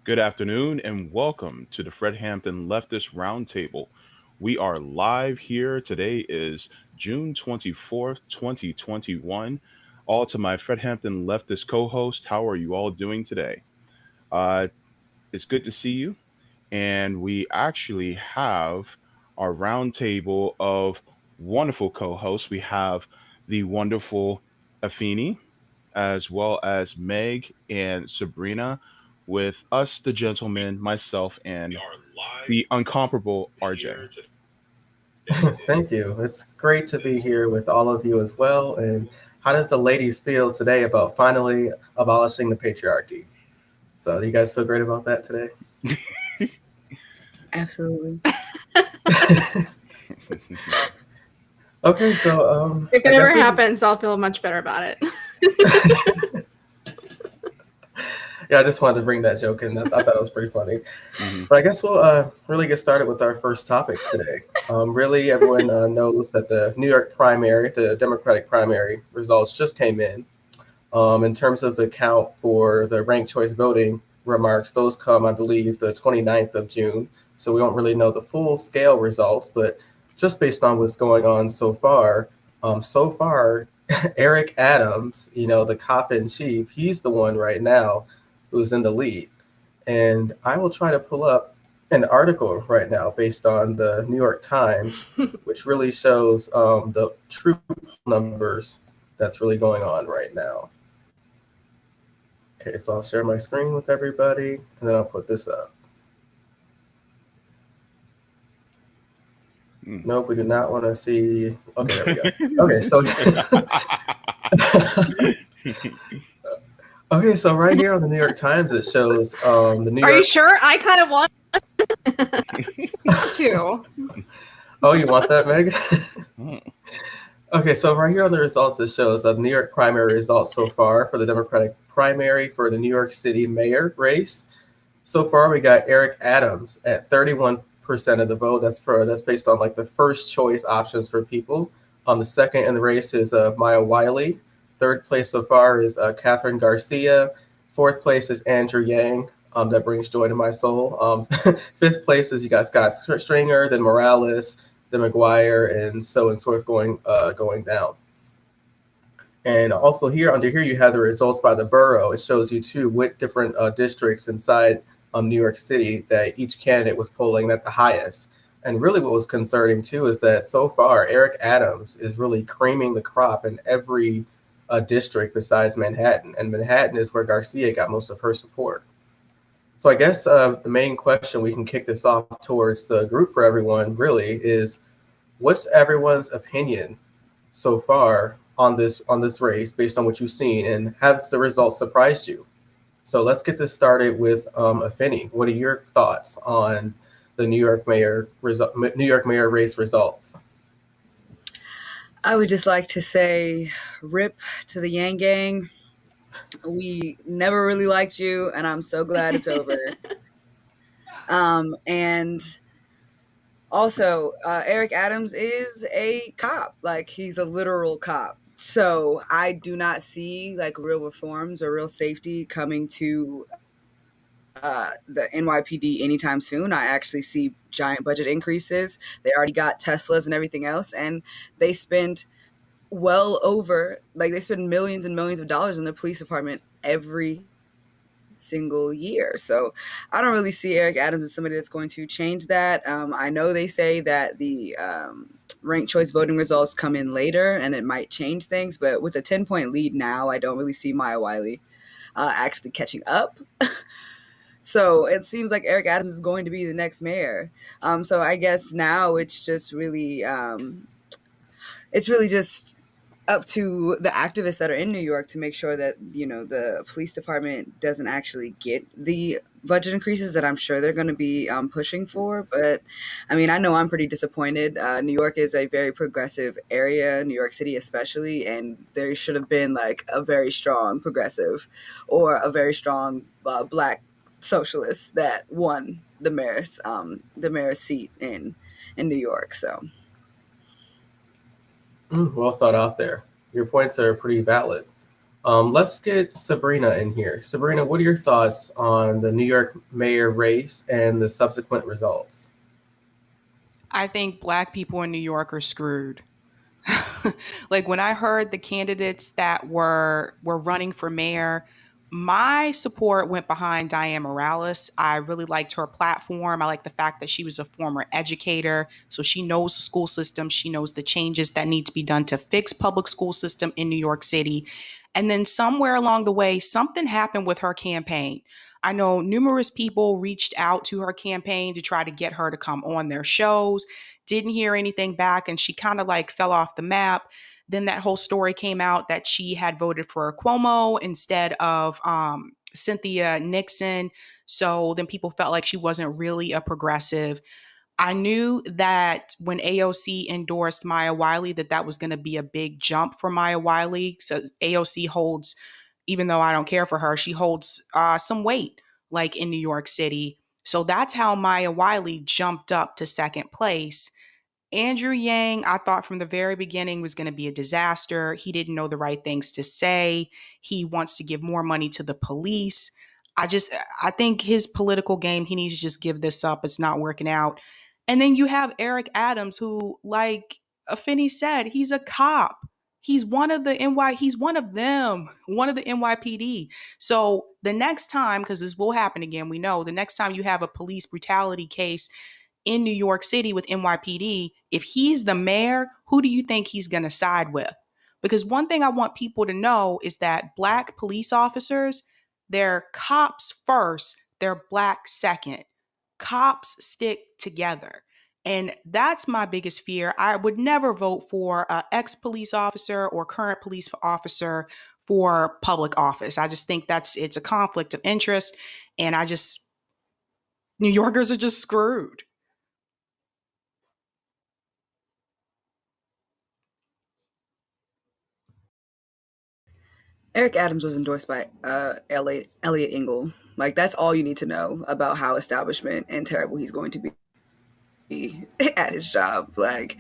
Good afternoon and welcome to the Fred Hampton Leftist Roundtable. We are live here. Today is June 24th, 2021. All to my Fred Hampton Leftist co host, how are you all doing today? Uh, it's good to see you. And we actually have our roundtable of wonderful co hosts. We have the wonderful Afeni, as well as Meg and Sabrina, with us, the gentlemen, myself, and the incomparable RJ. Thank you. It's great to be here with all of you as well. And how does the ladies feel today about finally abolishing the patriarchy? So, do you guys feel great about that today? Absolutely. Okay, so If it I ever guess we. happens, I'll feel much better about it. Yeah, I just wanted to bring that joke in. I thought it was pretty funny. Mhm. But I guess we'll really get started with our first topic today. Really, everyone knows that the New York primary, the Democratic primary results just came in. In terms of the count for the ranked choice voting remarks, those come, I believe, the 29th of June. So we don't really know the full scale results, but just based on what's going on so far, Eric Adams, the cop in chief, he's the one right now who's in the lead. And I will try to pull up an article right now based on the New York Times, which really shows the true numbers that's really going on right now. Okay, so I'll share my screen with everybody, and then I'll put this up. Mm. Nope, we do not want to see. Okay, there we go. Okay, so okay, so right here on the New York Times, it shows the New Are you York. sure? I kind of want to. Oh, you want that, Meg? Mm. Okay, so right here on the results, it shows the New York primary results so far for the Democratic primary for the New York City mayor race. So far, we got Eric Adams at 31% of the vote. That's based on like the first choice options for people. The second in the race is Maya Wiley. Third place so far is Catherine Garcia. Fourth place is Andrew Yang. That brings joy to my soul. Fifth place is you got Scott Stringer, then Morales, then McGuire, and so and so forth going down. And also here under here you have the results by the borough. It shows you too what different districts inside New York City that each candidate was polling at the highest. And really, what was concerning too is that so far Eric Adams is really creaming the crop in every district besides Manhattan, and Manhattan is where Garcia got most of her support. So I guess the main question we can kick this off towards the group for everyone really is what's everyone's opinion so far on this race based on what you've seen, and has the results surprised you? So let's get this started with Afeni. What are your thoughts on the New York mayor race results? I would just like to say rip to the Yang Gang. We never really liked you, and I'm so glad it's over. And also, Eric Adams is a cop. Like, he's a literal cop. So I do not see like real reforms or real safety coming to the NYPD anytime soon. I actually see giant budget increases. They already got Teslas and everything else, and they spend they spend millions and millions of dollars in the police department every single year. So I don't really see Eric Adams as somebody that's going to change that. I know they say that the ranked choice voting results come in later and it might change things, but with a 10-point lead now, I don't really see Maya Wiley actually catching up. So it seems like Eric Adams is going to be the next mayor. So I guess now it's really just up to the activists that are in New York to make sure that the police department doesn't actually get the budget increases that I'm sure they're going to be pushing for. But I mean, I know I'm pretty disappointed. New York is a very progressive area, New York City especially, and there should have been like a very strong progressive or a very strong black socialist that won the mayor's seat in New York. So Well thought out there. Your points are pretty valid. Let's get Sabrina in here. Sabrina, what are your thoughts on the New York mayor race and the subsequent results? I think Black people in New York are screwed. Like when I heard the candidates that were running for mayor, my support went behind Diane Morales. I really liked her platform. I like the fact that she was a former educator, so she knows the school system. She knows the changes that need to be done to fix public school system in New York City. And then somewhere along the way, something happened with her campaign. I know numerous people reached out to her campaign to try to get her to come on their shows, didn't hear anything back, and she kind of like fell off the map. Then that whole story came out that she had voted for Cuomo instead of Cynthia Nixon. So then people felt like she wasn't really a progressive. I knew that when AOC endorsed Maya Wiley, that was going to be a big jump for Maya Wiley. So AOC holds, even though I don't care for her, she holds some weight, like in New York City. So that's how Maya Wiley jumped up to second place. Andrew Yang, I thought from the very beginning was going to be a disaster. He didn't know the right things to say. He wants to give more money to the police. I think his political game, he needs to just give this up. It's not working out. And then you have Eric Adams, who, like Afeni said, he's a cop. He's one of the he's one of them, one of the NYPD. So the next time, because this will happen again, we know the next time you have a police brutality case in New York City with NYPD, if he's the mayor, who do you think he's going to side with? Because one thing I want people to know is that Black police officers, they're cops first, they're Black second. Cops stick together. And that's my biggest fear. I would never vote for an ex police officer or current police officer for public office. I just think it's a conflict of interest. And New Yorkers are just screwed. Eric Adams was endorsed by Elliot Engel. Like, that's all you need to know about how establishment and terrible he's going to be at his job. Like,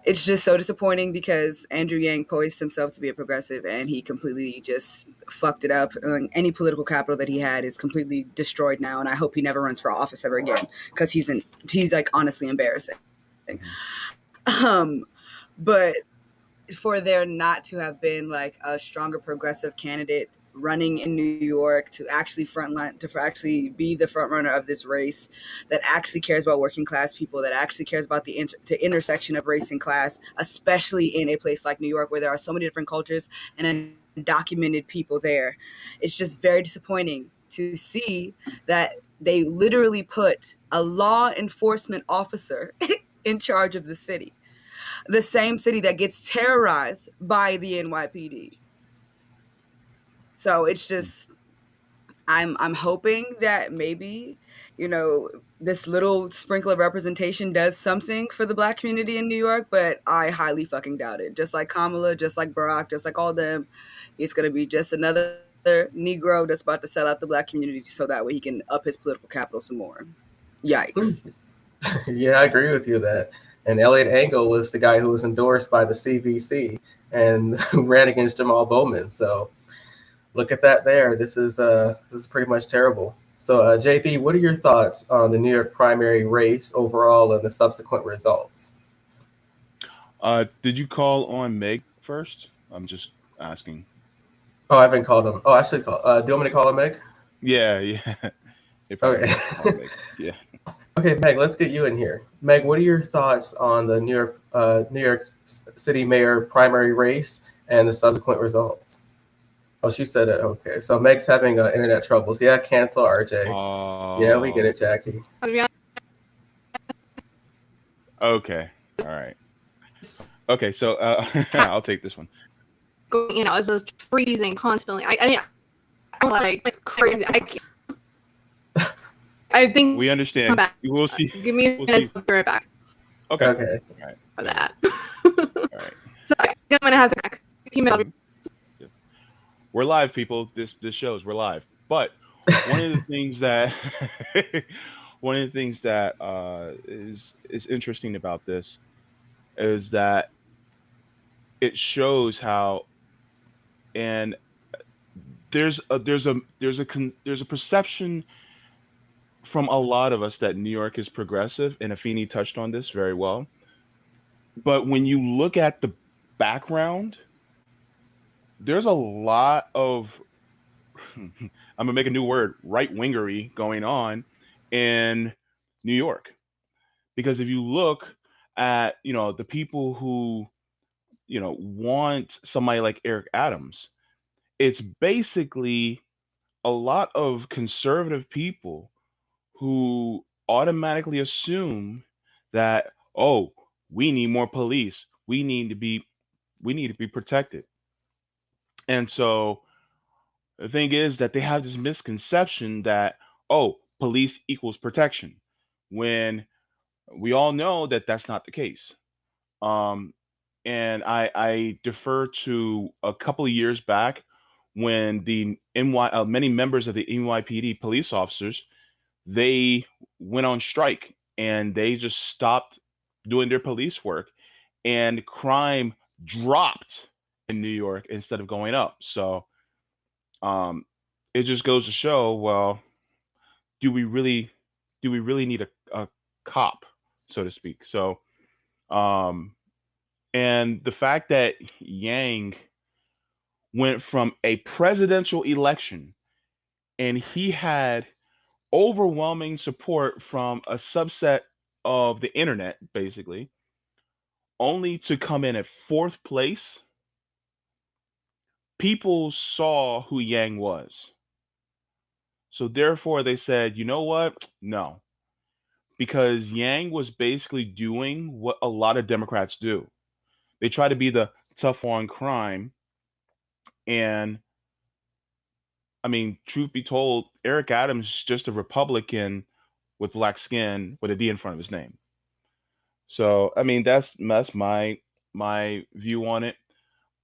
it's just so disappointing because Andrew Yang poised himself to be a progressive and he completely just fucked it up. Any political capital that he had is completely destroyed now, and I hope he never runs for office ever again because he's like honestly embarrassing. Um, but for there not to have been like a stronger progressive candidate running in New York to actually actually be the front runner of this race, that actually cares about working class people, that actually cares about the intersection of race and class, especially in a place like New York where there are so many different cultures and undocumented people there. It's just very disappointing to see that they literally put a law enforcement officer in charge of the city, the same city that gets terrorized by the NYPD. So it's just I'm hoping that maybe, this little sprinkle of representation does something for the Black community in New York, but I highly fucking doubt it. Just like Kamala, just like Barack, just like all them, it's gonna be just another Negro that's about to sell out the Black community so that way he can up his political capital some more. Yikes. Yeah, I agree with you that. And Elliot Engel was the guy who was endorsed by the CVC and who ran against Jamal Bowman. So look at that there. This is pretty much terrible. So JP, what are your thoughts on the New York primary race overall and the subsequent results? Did you call on Meg first? I'm just asking. Oh, I haven't called him. Oh, I should call. Do you want me to call him Meg? Yeah, yeah. It probably Okay. better to call Meg. Yeah. Okay, Meg, let's get you in here. Meg, what are your thoughts on the New York City mayor primary race and the subsequent results? Oh, she said it. Okay, so Meg's having internet troubles. Yeah, cancel RJ. Yeah, we get Oh, it, Jackie. To be okay. All right. Okay, so honest, I'll take this one. it's just freezing constantly. I'm like crazy. I think We I'm understand. back. We'll see. Give me a We'll minute see. to be right back Okay. Okay. All right. for Yeah. that. All right. So I'm gonna have to back. 15 minutes. Mhm. Yeah. We're live, people. This shows we're live. But one of the things that one of the things that is interesting about this is that it shows how, and there's a perception from a lot of us that New York is progressive, and Afeni touched on this very well. But when you look at the background, there's a lot of I'm gonna make a new word, right wingery going on in New York. Because if you look at the people who want somebody like Eric Adams, it's basically a lot of conservative people who automatically assume that, oh, we need more police, we need to be protected. And so the thing is that they have this misconception that, oh, police equals protection, when we all know that that's not the case. Um, and I defer to a couple of years back when the many members of the NYPD police officers, they went on strike and they just stopped doing their police work, and crime dropped in New York instead of going up. So um, it just goes to show, well, do we really do we really need a cop, so to speak? So um, and the fact that Yang went from a presidential election and he had overwhelming support from a subset of the internet, basically, only to come in at fourth place, people saw who Yang was. So therefore, they said, you know what? No, because Yang was basically doing what a lot of Democrats do. They try to be the tough on crime, and I mean, truth be told, Eric Adams is just a Republican with black skin with a D in front of his name. So I mean, that's my view on it.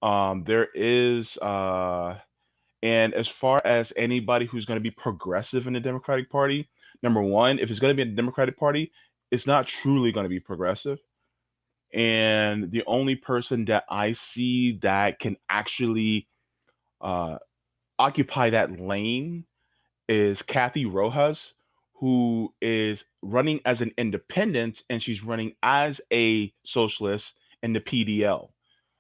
There is, and as far as anybody who's going to be progressive in the Democratic Party, number one, if it's going to be in the Democratic Party, it's not truly going to be progressive. And the only person that I see that can actually uh, occupy that lane is Kathy Rojas, who is running as an independent and she's running as a socialist in the PDL.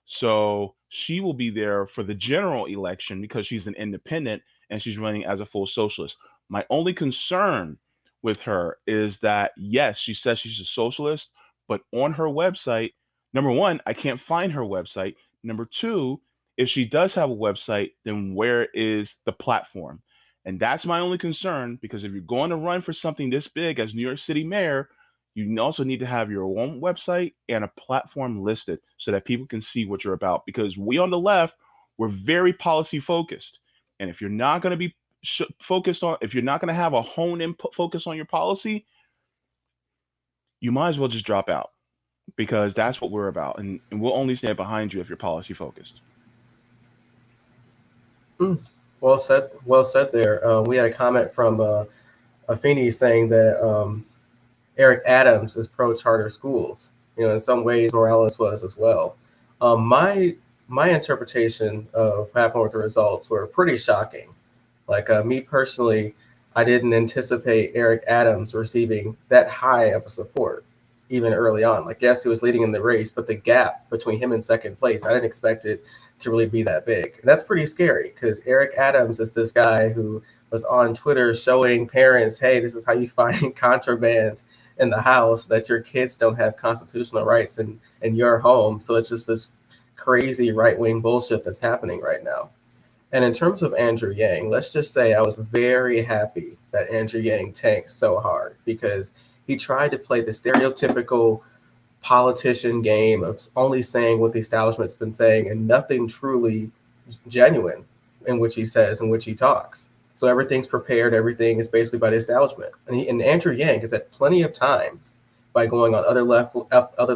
So she will be there for the general election because she's an independent and she's running as a full socialist. My only concern with her is that, yes, she says she's a socialist, but on her website, number one, I can't find her website. Number two, if she does have a website, then where is the platform? And that's my only concern, because if you're going to run for something this big as New York City mayor, you also need to have your own website and a platform listed so that people can see what you're about. Because we on the left, we're very policy focused. And if you're not going to be focused on, if you're not going to have a hone in focus on your policy, you might as well just drop out, because that's what we're about. And we'll only stand behind you if you're policy focused. Well said. Well said there. We had a comment from Afeni saying that Eric Adams is pro charter schools. In some ways, Morales was as well. My interpretation of what happened with the results were pretty shocking. Like me personally, I didn't anticipate Eric Adams receiving that high of a support even early on. Like, yes, he was leading in the race, but the gap between him and second place, I didn't expect it to really be that big. And that's pretty scary, because Eric Adams is this guy who was on Twitter showing parents, hey, this is how you find contraband in the house, that your kids don't have constitutional rights in your home. So it's just this crazy right-wing bullshit that's happening right now. And in terms of Andrew Yang, let's just say I was very happy that Andrew Yang tanked so hard, because he tried to play the stereotypical politician game of only saying what the establishment's been saying and nothing truly genuine in which he says, in which he talks. So everything's prepared, everything is basically by the establishment. And Andrew Yang has had plenty of times, by going on other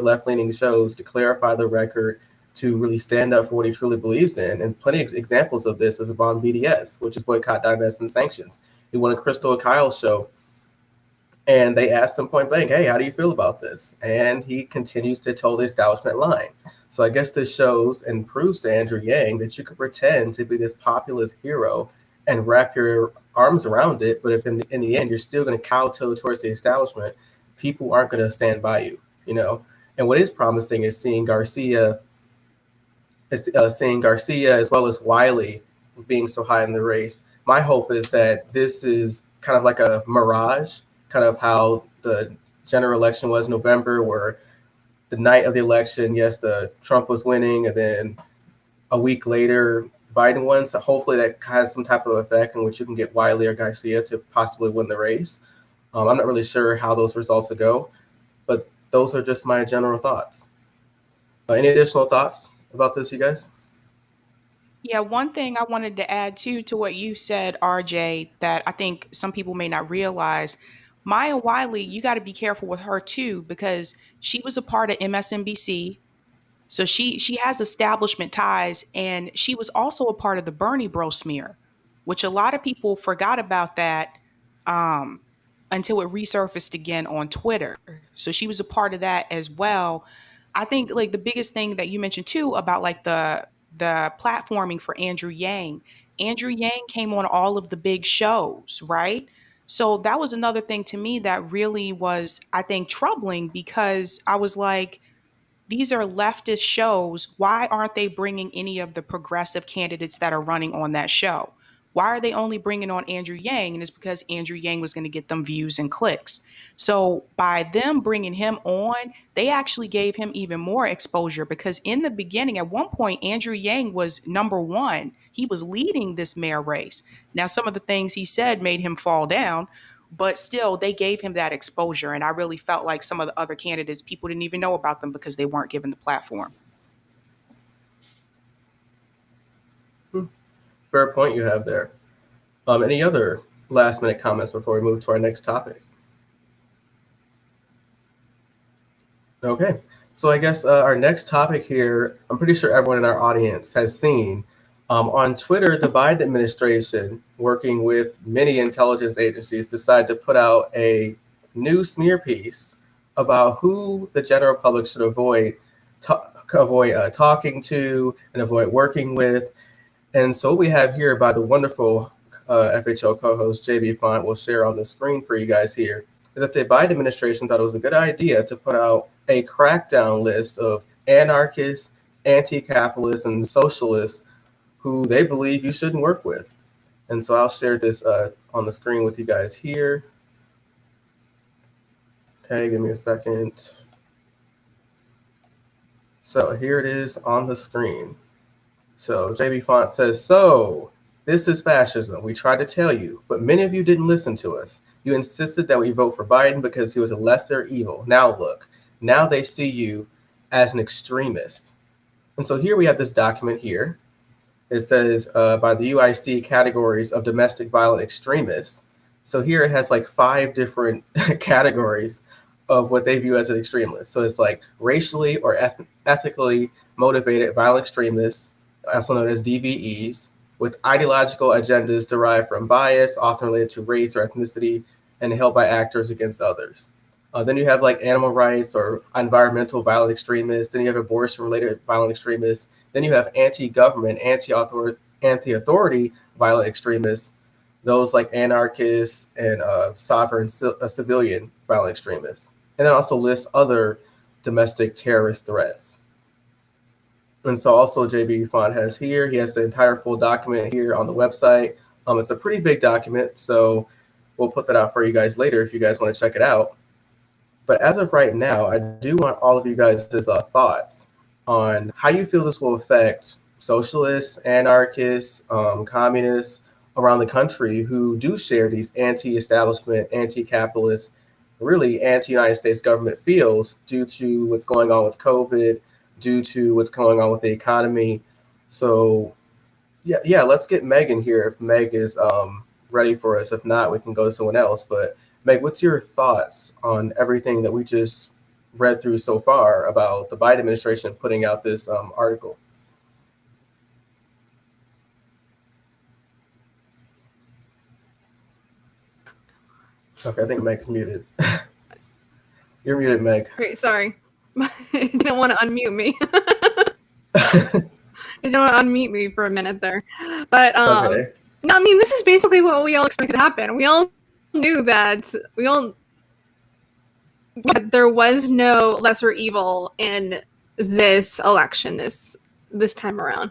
left-leaning shows, to clarify the record, to really stand up for what he truly believes in. And plenty of examples of this is Bon BDS, which is Boycott, Divest, and Sanctions. He won a Crystal Kyle show, and they asked him point blank, hey, how do you feel about this? And he continues to toe the establishment line. So I guess this shows and proves to Andrew Yang that you could pretend to be this populist hero and wrap your arms around it, but if in the end you're still going to kowtow towards the establishment, people aren't going to stand by you, you know. And what is promising is seeing Garcia as well as Wiley being so high in the race. My hope is that this is kind of like a mirage, kind of how the general election was in November, where the night of the election, yes, the Trump was winning, and then a week later Biden won. So hopefully that has some type of effect in which you can get Wiley or Garcia to possibly win the race. I'm not really sure how those results will go, but those are just my general thoughts. Any additional thoughts about this, you guys? Yeah, one thing I wanted to add too to what you said, RJ, that I think some people may not realize. Maya Wiley, you got to be careful with her too, because she was a part of MSNBC. So she has establishment ties, and she was also a part of the Bernie bro smear, which a lot of people forgot about that um, until it resurfaced again on Twitter. So she was a part of that as well. I think like the biggest thing that you mentioned too about like the platforming for Andrew Yang. Andrew Yang came on all of the big shows, right? So that was another thing to me that really was, I think, troubling, because I was like, these are leftist shows. Why aren't they bringing any of the progressive candidates that are running on that show? Why are they only bringing on Andrew Yang? And it's because Andrew Yang was going to get them views and clicks. So by them bringing him on, they actually gave him even more exposure, because in the beginning, at one point, Andrew Yang was number one. He was leading this mayor race. Now, some of the things he said made him fall down, but still they gave him that exposure. And I really felt like some of the other candidates, people didn't even know about them because they weren't given the platform. Fair point you have there. Any other last minute comments before we move to our next topic? Okay, so I guess our next topic here, I'm pretty sure everyone in our audience has seen. On Twitter, the Biden administration, working with many intelligence agencies, decided to put out a new smear piece about who the general public should avoid talking to and avoid working with. And so what we have here by the wonderful FHO co-host JB Font will share on the screen for you guys here is that the Biden administration thought it was a good idea to put out a crackdown list of anarchists, anti-capitalists, and socialists who they believe you shouldn't work with. And so I'll share this on the screen with you guys here. Okay, give me a second. So here it is on the screen. So JB Font says, so this is fascism. We tried to tell you, but many of you didn't listen to us. You insisted that we vote for Biden because he was a lesser evil. Now look, now they see you as an extremist. And so here we have this document here. It says by the UIC categories of domestic violent extremists. So here it has like 5 different categories of what they view as an extremist. So it's like racially or ethically motivated violent extremists, also known as DVEs, with ideological agendas derived from bias, often related to race or ethnicity, and held by actors against others. Then you have like animal rights or environmental violent extremists. Then you have abortion-related violent extremists. Then you have anti-government, anti-authority violent extremists, those like anarchists and sovereign civilian violent extremists. And then also lists other domestic terrorist threats. And so also JB Font has here, he has the entire full document here on the website. It's a pretty big document, so we'll put that out for you guys later if you guys want to check it out. But as of right now, I do want all of you guys' thoughts on how you feel this will affect socialists, anarchists, communists around the country who do share these anti-establishment, anti-capitalist, really anti-United States government feels due to what's going on with COVID, due to what's going on with the economy. So yeah, let's get Meg in here if Meg is ready for us. If not, we can go to someone else. But Meg, what's your thoughts on everything that we just read through so far about the Biden administration putting out this article? Okay, I think Meg's muted. You're muted, Meg. Great, sorry. It didn't want to unmute me. It didn't want to unmute me for a minute there. But Okay. No, I mean, this is basically what we all expected to happen. We all knew that there was no lesser evil in this election this time around.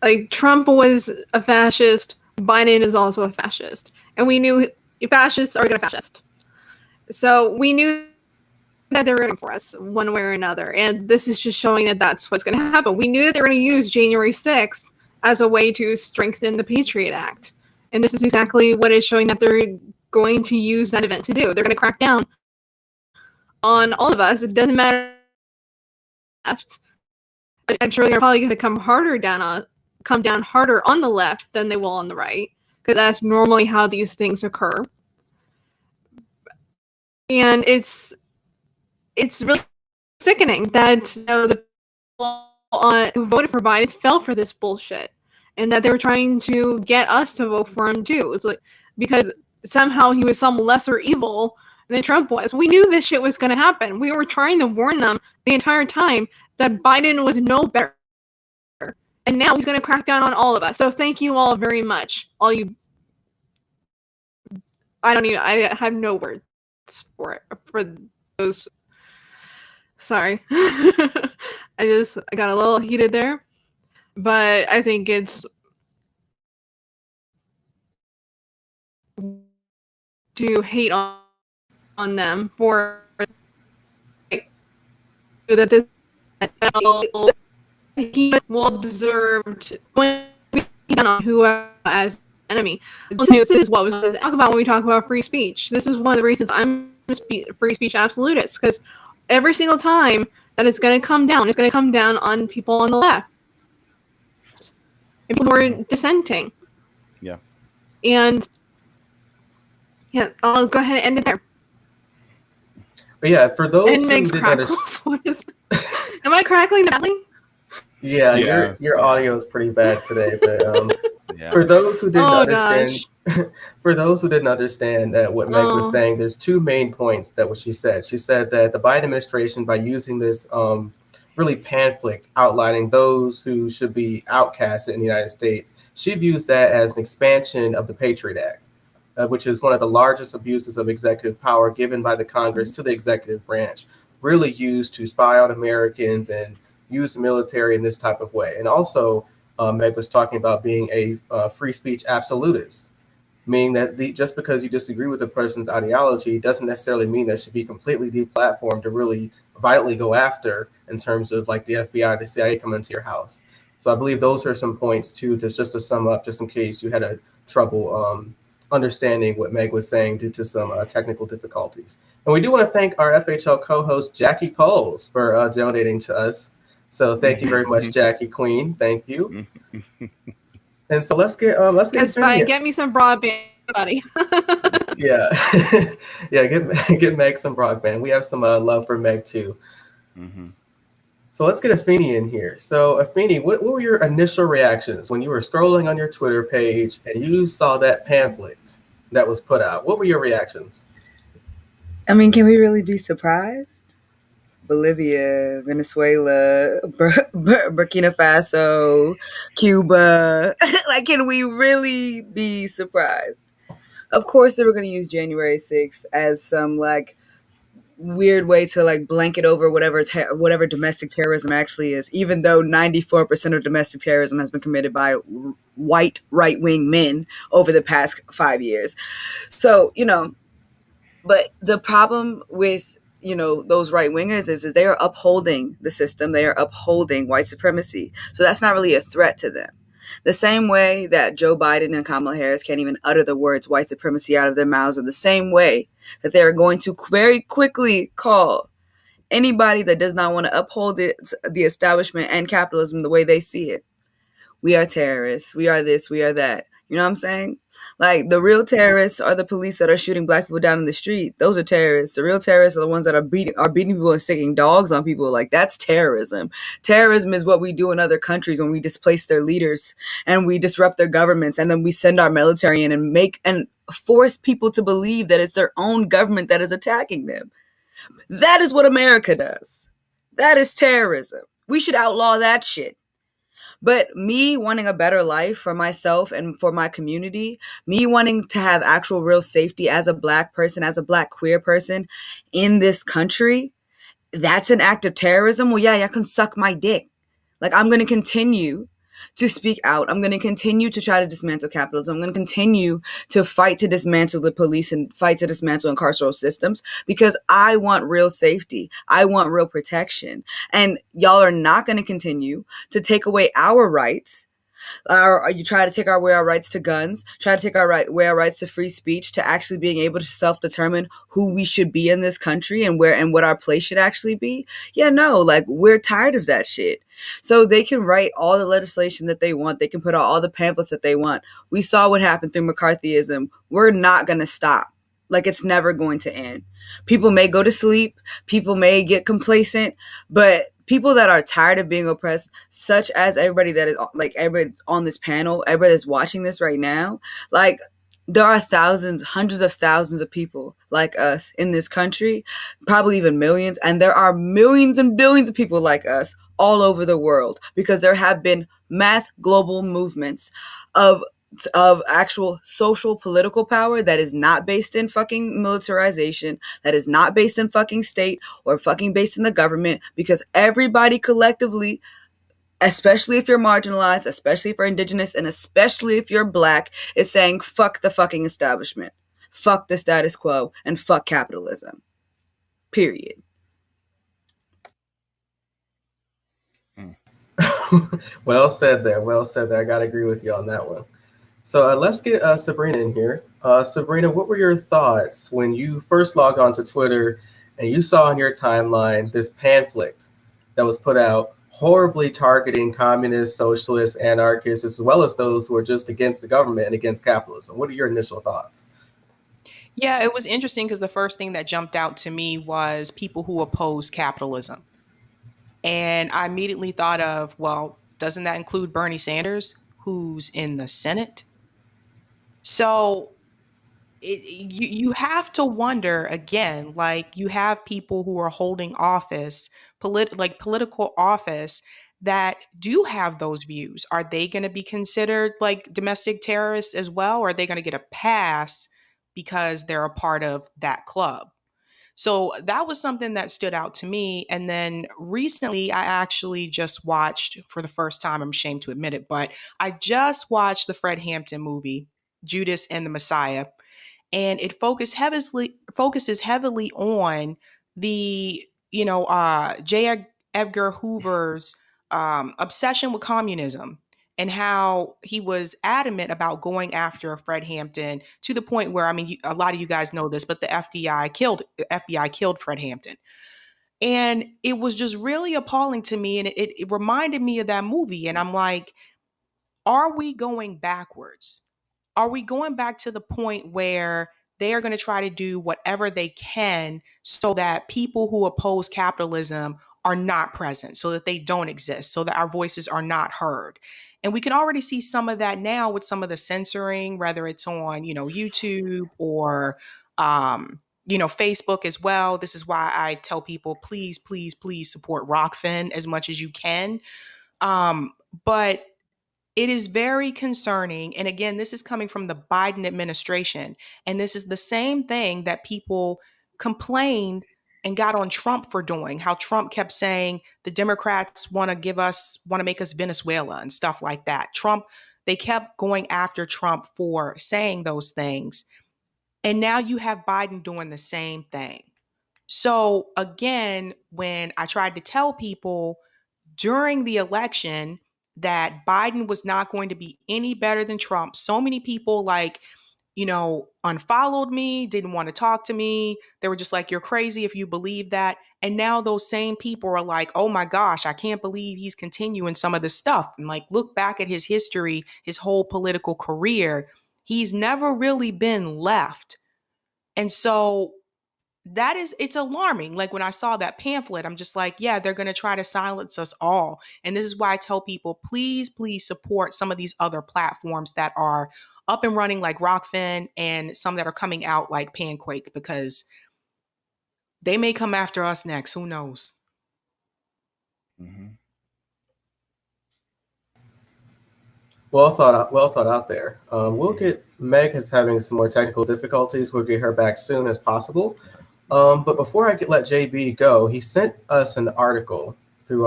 Like, Trump was a fascist, Biden is also a fascist, and we knew fascists are going to fascist. So we knew that they were running for us one way or another, and this is just showing that that's what's going to happen. We knew that they were going to use January 6th as a way to strengthen the Patriot Act, and this is exactly what is showing that they're going to use that event to do. They're going to crack down on all of us. It doesn't matter. I'm sure they're probably going to come down harder on the left than they will on the right, because that's normally how these things occur. And it's really sickening that the people who voted for Biden fell for this bullshit, and that they were trying to get us to vote for him too. It's like, because somehow he was some lesser evil than Trump was. We knew this shit was going to happen. We were trying to warn them the entire time that Biden was no better. And now he's going to crack down on all of us. So thank you all very much. All you... I have no words for those. Sorry. I got a little heated there. But I think it's to hate on them for that this he well deserved going on who as enemy. This is what we talk about when we talk about free speech. This is one of the reasons I'm a free speech absolutist, because every single time that it's going to come down, it's going to come down on people on the left, people who are dissenting. Yeah. And yeah, I'll go ahead and end it there. But yeah, for those and who Meg's didn't crackles. Am I crackling badly? Yeah, your audio is pretty bad today. But Yeah. for those who didn't understand, Gosh. for those who didn't understand that what Meg was saying, there's two main points that what she said. She said that the Biden administration, by using this really pamphlet outlining those who should be outcasted in the United States, she views that as an expansion of the Patriot Act, which is one of the largest abuses of executive power given by the Congress to the executive branch, really used to spy on Americans and use the military in this type of way. And also, Meg was talking about being a free speech absolutist, meaning that just because you disagree with a person's ideology doesn't necessarily mean that should be completely deplatformed to really violently go after in terms of like the FBI, the CIA come into your house. So I believe those are some points too, just to sum up, just in case you had a trouble understanding what Meg was saying due to some technical difficulties. And we do want to thank our FHL co-host Jackie Coles for donating to us. So thank you very much, Jackie Queen. Thank you. And so let's get That's fine. Get me some broadband, buddy. Yeah, yeah. Get Meg some broadband. We have some love for Meg too. Mm-hmm. So let's get Afeni in here. So Afeni, what were your initial reactions when you were scrolling on your Twitter page and you saw that pamphlet that was put out? What were your reactions? I mean, can we really be surprised? Bolivia, Venezuela, Burkina Faso, Cuba. Like, can we really be surprised? Of course, they were going to use January 6th as some like weird way to like blanket over whatever domestic terrorism actually is, even though 94% of domestic terrorism has been committed by white right-wing men over the past 5 years. So, but the problem with those right wingers is that they are upholding the system. They are upholding white supremacy. So that's not really a threat to them. The same way that Joe Biden and Kamala Harris can't even utter the words white supremacy out of their mouths, or the same way that they are going to very quickly call anybody that does not want to uphold the establishment and capitalism the way they see it. We are terrorists. We are this. We are that. You know what I'm saying? Like, the real terrorists are the police that are shooting black people down in the street. Those are terrorists. The real terrorists are the ones that are beating people and sticking dogs on people. Like, that's terrorism. Terrorism is what we do in other countries when we displace their leaders and we disrupt their governments, and then we send our military in and force people to believe that it's their own government that is attacking them. That is what America does. That is terrorism. We should outlaw that shit. But me wanting a better life for myself and for my community, me wanting to have actual real safety as a Black person, as a Black queer person in this country, that's an act of terrorism. Well, yeah, y'all can suck my dick. Like, I'm going to continue to speak out. I'm going to continue to try to dismantle capitalism. I'm going to continue to fight to dismantle the police and fight to dismantle carceral systems because I want real safety. I want real protection. And y'all are not going to continue to take away our rights. You try to take away our rights to guns, try to take away our rights to free speech, to actually being able to self-determine who we should be in this country and where and what our place should actually be. Yeah, no, like, we're tired of that shit. So they can write all the legislation that they want. They can put out all the pamphlets that they want. We saw what happened through McCarthyism. We're not going to stop. Like, it's never going to end. People may go to sleep. People may get complacent, but people that are tired of being oppressed, such as everybody that is like everybody on this panel, everybody that's watching this right now, like, there are thousands, hundreds of thousands of people like us in this country, probably even millions, and there are millions and billions of people like us all over the world because there have been mass global movements of actual social political power that is not based in fucking militarization, that is not based in fucking state or fucking based in the government, because everybody collectively, especially if you're marginalized, especially if you're indigenous, and especially if you're Black, is saying fuck the fucking establishment, fuck the status quo, and fuck capitalism. Period. Well said there. Well said there. I gotta agree with you on that one. So let's get Sabrina in here. Sabrina, what were your thoughts when you first logged onto Twitter and you saw on your timeline this pamphlet that was put out horribly targeting communists, socialists, anarchists, as well as those who are just against the government and against capitalism? What are your initial thoughts? Yeah, it was interesting because the first thing that jumped out to me was people who oppose capitalism. And I immediately thought of, well, doesn't that include Bernie Sanders, who's in the Senate? So you have to wonder again, like, you have people who are holding office, political office, that do have those views. Are they going to be considered like domestic terrorists as well? Or are they going to get a pass because they're a part of that club? So that was something that stood out to me. And then recently, I actually just watched for the first time, I'm ashamed to admit it, but I just watched the Fred Hampton movie, Judas and the Messiah. And it focuses heavily on the, J. Edgar Hoover's obsession with communism, and how he was adamant about going after Fred Hampton to the point where, I mean, a lot of you guys know this, but the FBI killed Fred Hampton. And it was just really appalling to me. And it reminded me of that movie. And I'm like, are we going backwards? Are we going back to the point where they are going to try to do whatever they can so that people who oppose capitalism are not present, so that they don't exist, so that our voices are not heard? And we can already see some of that now with some of the censoring, whether it's on, YouTube or, Facebook as well. This is why I tell people, please, please, please support Rockfin as much as you can. But it is very concerning. And again, this is coming from the Biden administration. And this is the same thing that people complained and got on Trump for doing. How Trump kept saying the Democrats want to make us Venezuela and stuff like that. They kept going after Trump for saying those things. And now you have Biden doing the same thing. So again, when I tried to tell people during the election that Biden was not going to be any better than Trump, so many people, like, unfollowed me, didn't want to talk to me. They were just like, you're crazy if you believe that. And now those same people are like, oh my gosh, I can't believe he's continuing some of this stuff. And like, look back at his history, his whole political career. He's never really been left. And so it's alarming. Like, when I saw that pamphlet, I'm just like, yeah, they're going to try to silence us all. And this is why I tell people, please, please support some of these other platforms that are up and running, like Rockfin, and some that are coming out like Panquake, because they may come after us next. Who knows? Mm-hmm. Well thought out there. We'll Mhm. get Meg is having some more technical difficulties. We'll get her back soon as possible. But before let JB go, he sent us an article through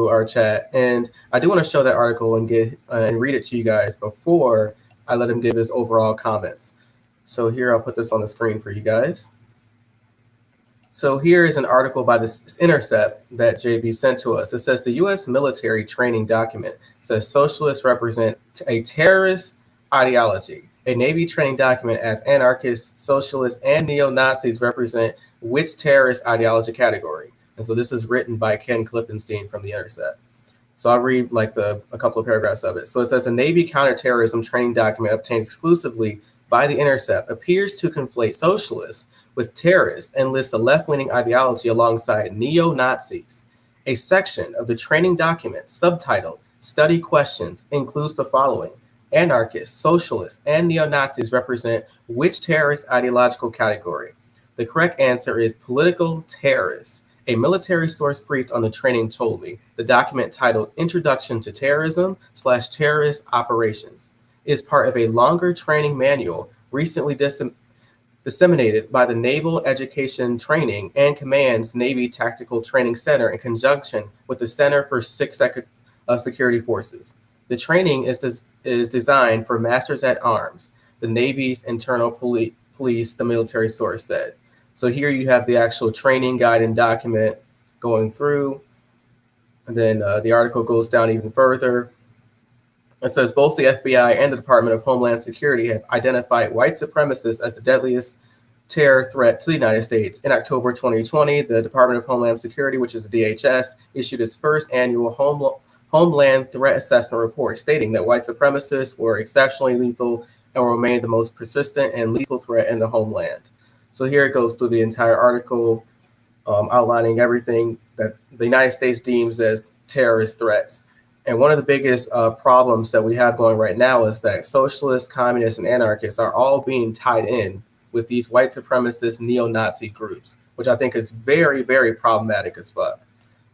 our chat, and I do want to show that article and get and read it to you guys before I let him give his overall comments. So here I'll put this on the screen for you guys. So here is an article by this Intercept that JB sent to us. It says the U.S. military training document says socialists represent a terrorist ideology. A Navy training document as anarchists, socialists, and neo-Nazis represent which terrorist ideology category? And so this is written by Ken Klippenstein from the Intercept. So I'll read a couple of paragraphs of it. So it says a Navy counterterrorism training document obtained exclusively by the Intercept appears to conflate socialists with terrorists and lists a left-wing ideology alongside neo-Nazis. A section of the training document subtitled Study Questions includes the following. Anarchists, socialists, and neo-Nazis represent which terrorist ideological category? The correct answer is political terrorists. A military source briefed on the training told me the document titled Introduction to Terrorism/Terrorist Operations is part of a longer training manual recently disseminated by the Naval Education Training and Command's Navy Tactical Training Center in conjunction with the Center for Security Forces. The training is designed for Masters at Arms, the Navy's internal police, the military source said. So here you have the actual training guide and document going through. And then the article goes down even further. It says both the FBI and the Department of Homeland Security have identified white supremacists as the deadliest terror threat to the United States. In October 2020, the Department of Homeland Security, which is the DHS, issued its first annual Homeland Threat Assessment report, stating that white supremacists were exceptionally lethal and will remain the most persistent and lethal threat in the homeland. So here it goes through the entire article, outlining everything that the United States deems as terrorist threats. And one of the biggest problems that we have going right now is that socialists, communists, and anarchists are all being tied in with these white supremacist neo-Nazi groups, which I think is very, very problematic as fuck.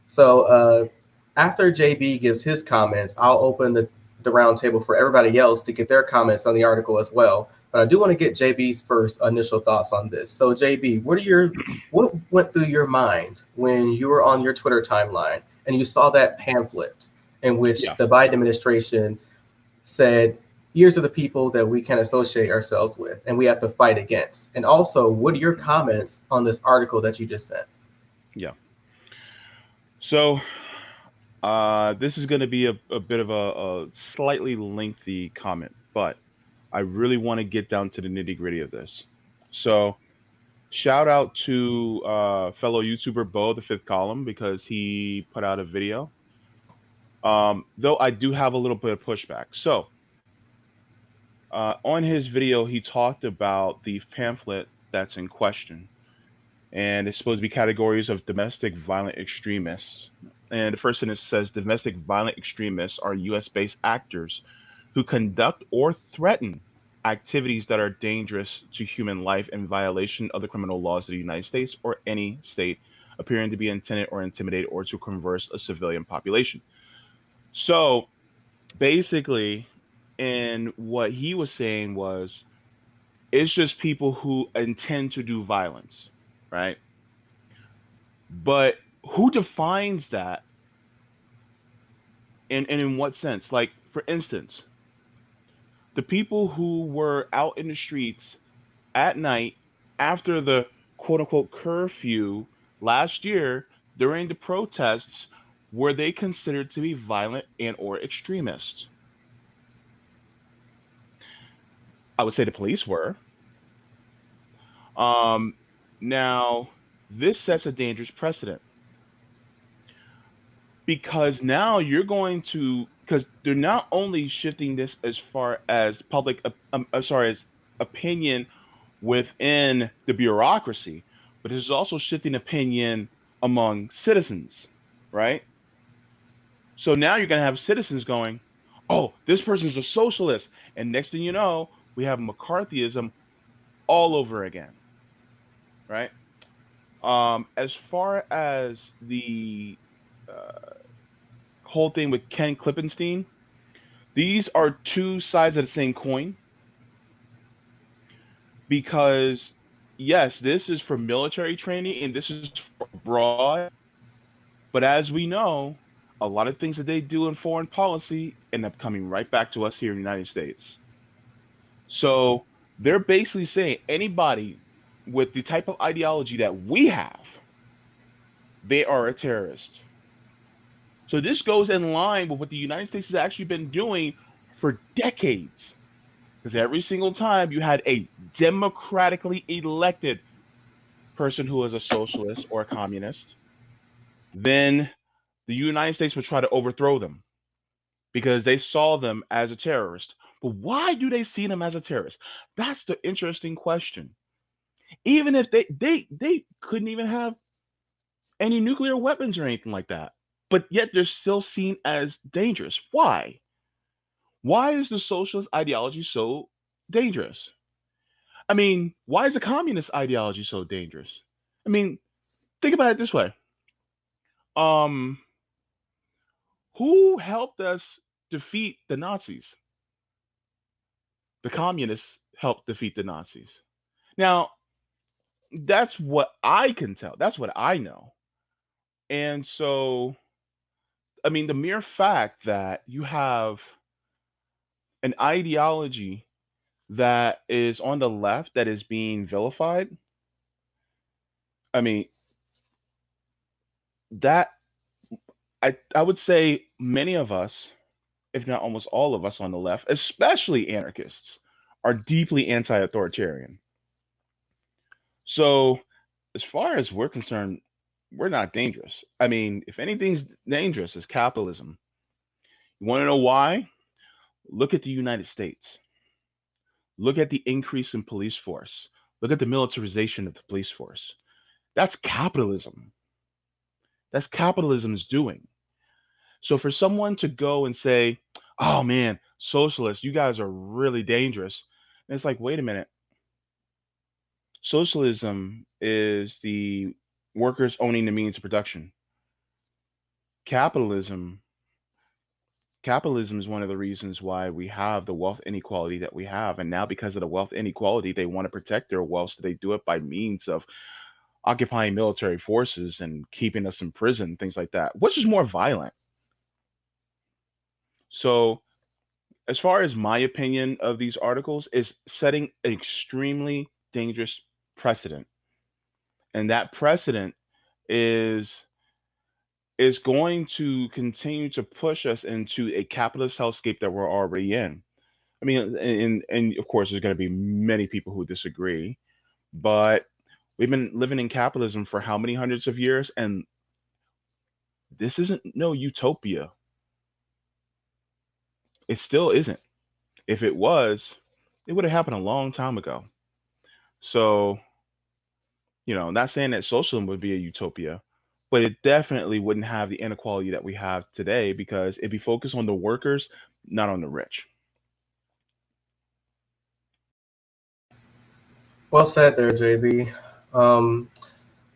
So after JB gives his comments, I'll open the roundtable for everybody else to get their comments on the article as well. But I do want to get JB's first initial thoughts on this. So JB, what went through your mind when you were on your Twitter timeline and you saw that pamphlet in which Yeah. the Biden administration said, here's are the people that we can associate ourselves with and we have to fight against? And also, what are your comments on this article that you just sent? Yeah. So this is going to be a bit of a slightly lengthy comment, but I really want to get down to the nitty gritty of this. So shout out to fellow YouTuber Bo, the Fifth Column, because he put out a video. Though I do have a little bit of pushback. So on his video, he talked about the pamphlet that's in question, and it's supposed to be categories of domestic violent extremists. And the first sentence says domestic violent extremists are US based actors who conduct or threaten activities that are dangerous to human life in violation of the criminal laws of the United States or any state, appearing to be intended or intimidate or to converse a civilian population. So basically, and what he was saying was it's just people who intend to do violence, right? But who defines that, and in what sense? Like, for instance, the people who were out in the streets at night after the quote unquote curfew last year during the protests, were they considered to be violent and or extremists? I would say the police were. Um, Now, this sets a dangerous precedent because now you're going to because they're not only shifting this as far as sorry, as opinion within the bureaucracy, but it's also shifting opinion among citizens, right? So now you're going to have citizens going, "Oh, this person's a socialist," and next thing you know, we have McCarthyism all over again, right? As far as the uh, whole thing with Ken Klippenstein, These are two sides of the same coin because, yes, this is for military training and this is for abroad. But as we know, a lot of things that they do in foreign policy end up coming right back to us here in the United States. So they're basically saying anybody with the type of ideology that we have, they are a terrorist. So this goes in line with what the United States has actually been doing for decades. Because every single time you had a democratically elected person who was a socialist or a communist, then the United States would try to overthrow them because they saw them as a terrorist. But why do they see them as a terrorist? That's the interesting question. Even if they couldn't even have any nuclear weapons or anything like that, but yet they're still seen as dangerous. Why? Why is the socialist ideology so dangerous? I mean, why is the communist ideology so dangerous? I mean, think about it this way. Um, who helped us defeat the Nazis? The communists helped defeat the Nazis. Now, that's what I can tell. That's what I know. And so, I mean, the mere fact that you have an ideology that is on the left that is being vilified, I mean, that I would say many of us, if not almost all of us on the left, especially anarchists, are deeply anti-authoritarian. So, as far as we're concerned, we're not dangerous. I mean, if anything's dangerous, it's capitalism. You want to know why? Look at the United States. Look at the increase in police force. Look at the militarization of the police force. That's capitalism. That's capitalism's doing. So for someone to go and say, "Oh man, socialists, you guys are really dangerous," and it's like, wait a minute. Socialism is the workers owning the means of production. Capitalism, capitalism is one of the reasons why we have the wealth inequality that we have, and now because of the wealth inequality, they want to protect their wealth, so they do it by means of occupying military forces and keeping us in prison, things like that, which is more violent. So as far as my opinion of these articles is setting an extremely dangerous precedent, and that precedent is is going to continue to push us into a capitalist hellscape that we're already in. I mean, and of course there's going to be many people who disagree, but we've been living in capitalism for how many hundreds of years, and this isn't no utopia. It still isn't. If it was, it would have happened a long time ago. So, not saying that socialism would be a utopia, but it definitely wouldn't have the inequality that we have today because it'd be focused on the workers, not on the rich. Well said there, JB. Um,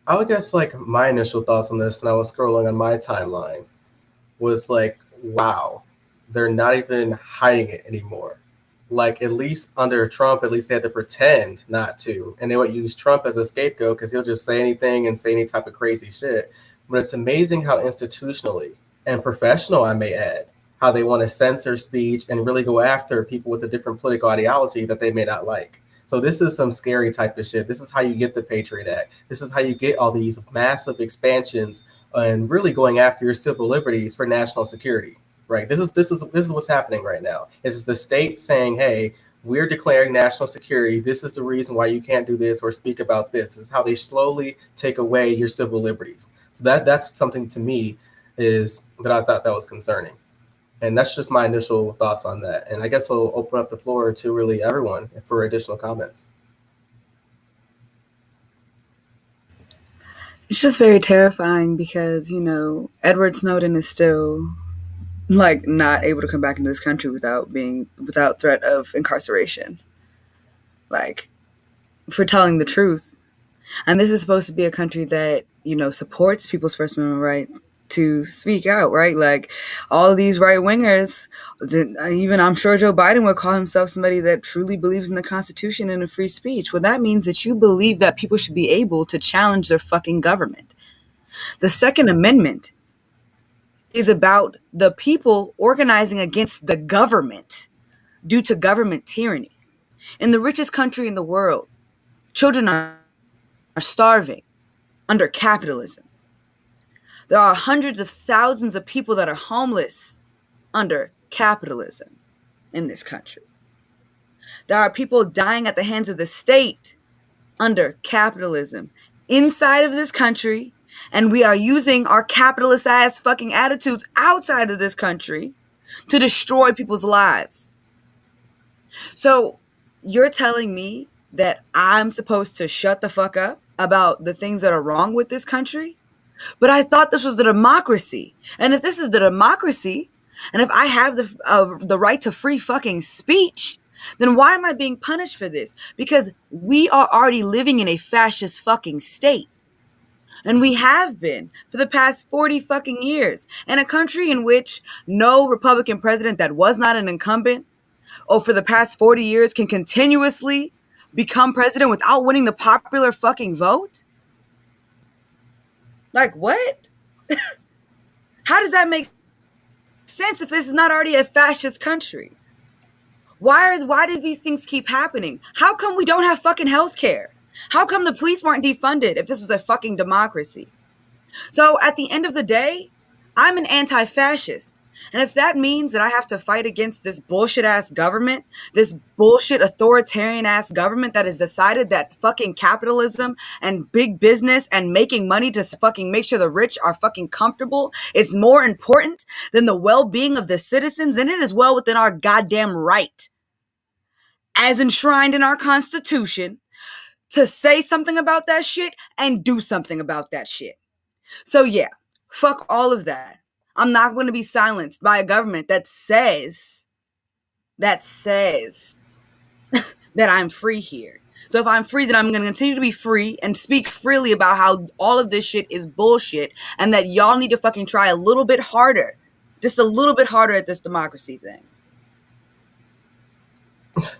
I would guess like my initial thoughts on this when I was scrolling on my timeline was like, wow, they're not even hiding it anymore. Like at least under Trump, at least they had to pretend not to, and they would use Trump as a scapegoat because he'll just say anything and say any type of crazy shit. But it's amazing how institutionally and professional, I may add, how they want to censor speech and really go after people with a different political ideology that they may not like. So this is some scary type of shit. This is how you get the Patriot Act. This is how you get all these massive expansions and really going after your civil liberties for national security. Right. This is what's happening right now. This is the state saying, "Hey, we're declaring national security. This is the reason why you can't do this or speak about this." This is how they slowly take away your civil liberties. So that's something to me is that I thought that was concerning. And that's just my initial thoughts on that. And I guess we'll open up the floor to really everyone for additional comments. It's just very terrifying because, Edward Snowden is still like not able to come back into this country without threat of incarceration. Like for telling the truth. And this is supposed to be a country that, supports people's First Amendment rights. to speak out, right? Like all of these right wingers, even I'm sure Joe Biden would call himself somebody that truly believes in the Constitution and in free speech. Well, that means that you believe that people should be able to challenge their fucking government. The Second Amendment is about the people organizing against the government due to government tyranny. In the richest country in the world, children are starving under capitalism. There are hundreds of thousands of people that are homeless under capitalism in this country. There are people dying at the hands of the state under capitalism inside of this country, and we are using our capitalist ass fucking attitudes outside of this country to destroy people's lives. So you're telling me that I'm supposed to shut the fuck up about the things that are wrong with this country? But I thought this was the democracy. And if this is the democracy, and if I have the right to free fucking speech, then why am I being punished for this? Because we are already living in a fascist fucking state. And we have been for the past 40 fucking years. In a country in which no Republican president that was not an incumbent, or for the past 40 years, can continuously become president without winning the popular fucking vote? Like, what? How does that make sense if this is not already a fascist country? Why do these things keep happening? How come we don't have fucking healthcare? How come the police weren't defunded if this was a fucking democracy? So at the end of the day, I'm an anti-fascist. And if that means that I have to fight against this bullshit ass government, this bullshit authoritarian ass government that has decided that fucking capitalism and big business and making money to fucking make sure the rich are fucking comfortable is more important than the well-being of the citizens, then it is well within our goddamn right, as enshrined in our Constitution, to say something about that shit and do something about that shit. So yeah, fuck all of that. I'm not going to be silenced by a government that says that I'm free here. So if I'm free, then I'm going to continue to be free and speak freely about how all of this shit is bullshit and that y'all need to fucking try a little bit harder, just a little bit harder at this democracy thing.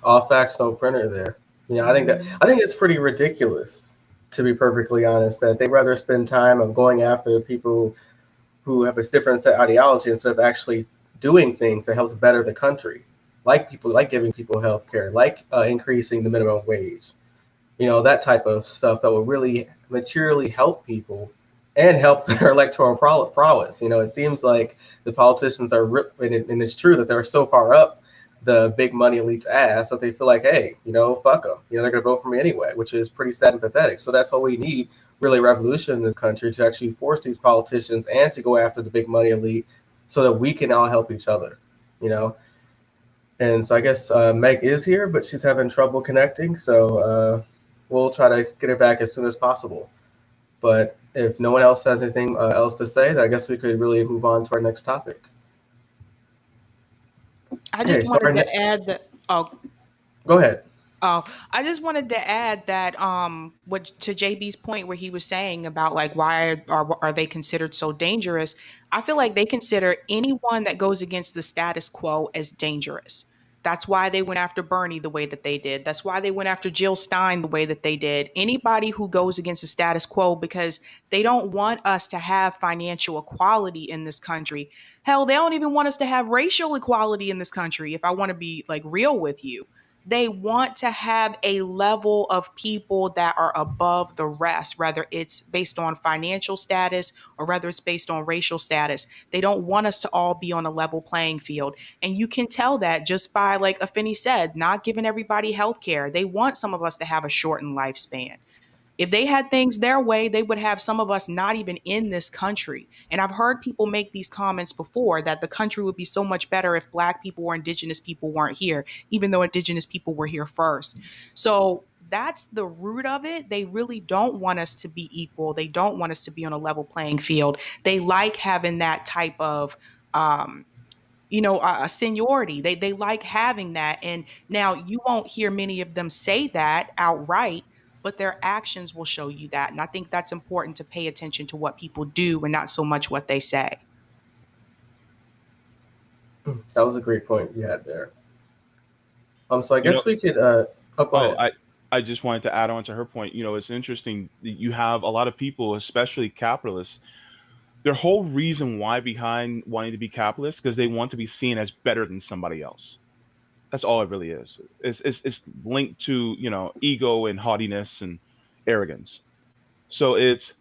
All facts, no printer there. I think it's pretty ridiculous, to be perfectly honest, that they'd rather spend time of going after people who have a different set ideology instead of actually doing things that helps better the country, like giving people health care, like increasing the minimum wage, that type of stuff that will really materially help people and help their electoral prowess. It seems like the politicians are, and it's true that they're so far up the big money elite's ass that they feel like, hey, fuck them. They're going to vote for me anyway, which is pretty sad and pathetic. So that's what we need, really, revolution in this country, to actually force these politicians and to go after the big money elite so that we can all help each other, And so I guess Meg is here, but she's having trouble connecting. So we'll try to get her back as soon as possible. But if no one else has anything else to say, then I guess we could really move on to our next topic. I just wanted to add that. Oh, go ahead. Oh, I just wanted to add that what to JB's point where he was saying about like why are they considered so dangerous? I feel like they consider anyone that goes against the status quo as dangerous. That's why they went after Bernie the way that they did. That's why they went after Jill Stein the way that they did. Anybody who goes against the status quo, because they don't want us to have financial equality in this country. Hell, they don't even want us to have racial equality in this country, if I want to be like real with you. They want to have a level of people that are above the rest, whether it's based on financial status or whether it's based on racial status. They don't want us to all be on a level playing field. And you can tell that just by, like Afeni said, not giving everybody health care. They want some of us to have a shortened lifespan. If they had things their way, they would have some of us not even in this country. And I've heard people make these comments before that the country would be so much better if Black people or Indigenous people weren't here, even though Indigenous people were here first. So that's the root of it. They really don't want us to be equal. They don't want us to be on a level playing field. They like having that type of a seniority. They like having that. And now you won't hear many of them say that outright, but their actions will show you that. And I think that's important to pay attention to what people do and not so much what they say. That was a great point you had there. So I You know, guess we could. Go oh, ahead. I just wanted to add on to her point. It's interesting. You have a lot of people, especially capitalists, their whole reason why behind wanting to be capitalist because they want to be seen as better than somebody else. That's all it really is. It's linked to ego and haughtiness and arrogance. So it's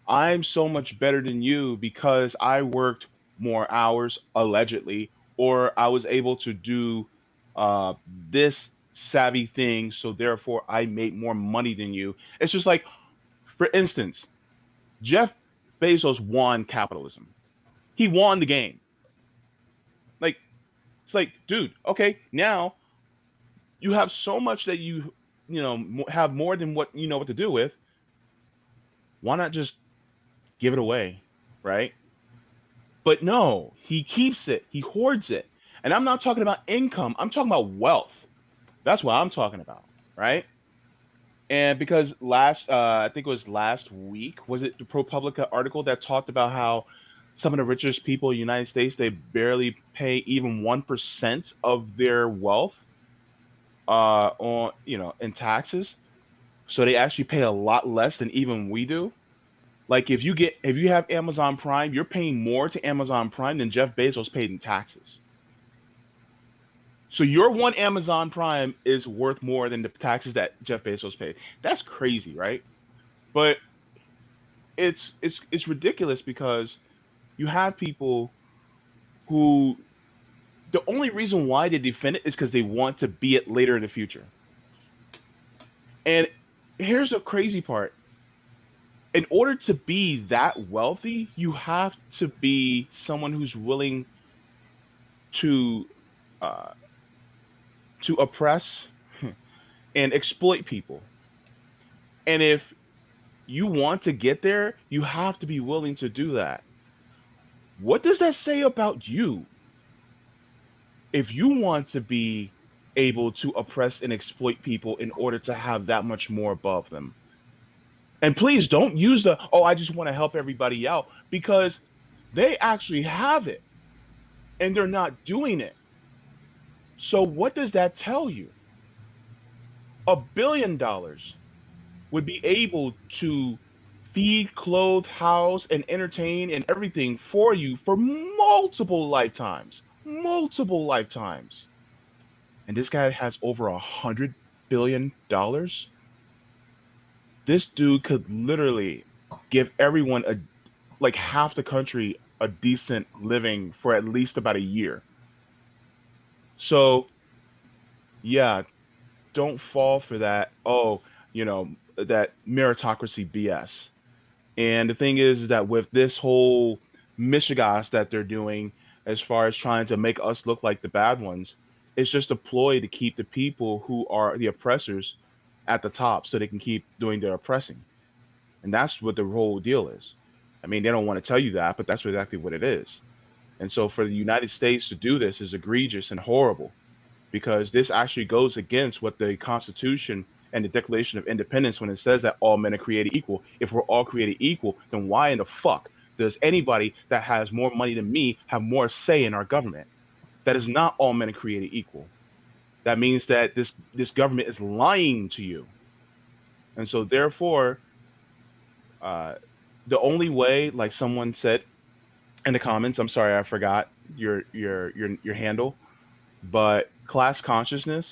I'm so much better than you because I worked more hours allegedly, or I was able to do this savvy thing, so therefore I made more money than you. It's just like, for instance, Jeff Bezos won capitalism. He won the game. Like, it's like, dude, okay, now you have so much that have more than what you know what to do with. Why not just give it away, right? But no, he keeps it. He hoards it. And I'm not talking about income. I'm talking about wealth. That's what I'm talking about, right? And because I think it was last week, was it the ProPublica article that talked about how some of the richest people in the United States, they barely pay even 1% of their wealth on in taxes. So they actually pay a lot less than even we do. Like if you have Amazon Prime, you're paying more to Amazon Prime than Jeff Bezos paid in taxes. So your one Amazon Prime is worth more than the taxes that Jeff Bezos paid. That's crazy, right? But it's ridiculous because you have people who the only reason why they defend it is because they want to be it later in the future. And here's the crazy part. In order to be that wealthy, you have to be someone who's willing to uh, to oppress and exploit people. And if you want to get there, you have to be willing to do that. What does that say about you if you want to be able to oppress and exploit people in order to have that much more above them? And please don't use oh, I just want to help everybody out, because they actually have it and they're not doing it. So what does that tell you? $1 billion would be able to feed, clothe, house, and entertain and everything for you for multiple lifetimes. Multiple lifetimes. And this guy has over $100 billion. This dude could literally give everyone like half the country a decent living for at least about a year. So yeah, don't fall for that. Oh, that meritocracy BS. And the thing is that with this whole mishigas that they're doing, as far as trying to make us look like the bad ones, it's just a ploy to keep the people who are the oppressors at the top so they can keep doing their oppressing. And that's what the whole deal is. I mean, they don't want to tell you that, but that's exactly what it is. And so for the United States to do this is egregious and horrible, because this actually goes against what the Constitution and the Declaration of Independence, when it says that all men are created equal. If we're all created equal, then why in the fuck does anybody that has more money than me have more say in our government? That is not all men are created equal. That means that this government is lying to you. And so therefore, uh, the only way, like someone said in the comments, I'm sorry, I forgot your handle, but class consciousness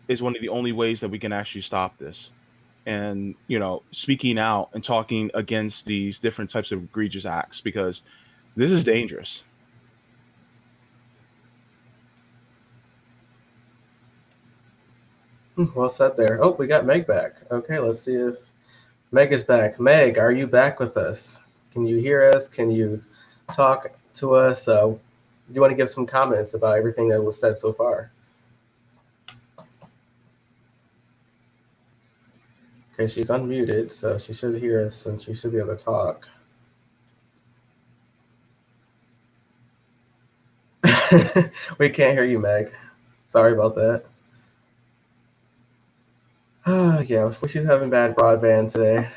is one of the only ways that we can actually stop this. And speaking out and talking against these different types of egregious acts, because this is dangerous. Well said there. Oh, we got Meg back. Okay, let's see if Meg is back. Meg, are you back with us? Can you hear us? Can you talk to us? Do you want to give some comments about everything that was said so far? Okay, she's unmuted, so she should hear us and she should be able to talk. We can't hear you, Meg. Sorry about that. Yeah, she's having bad broadband today.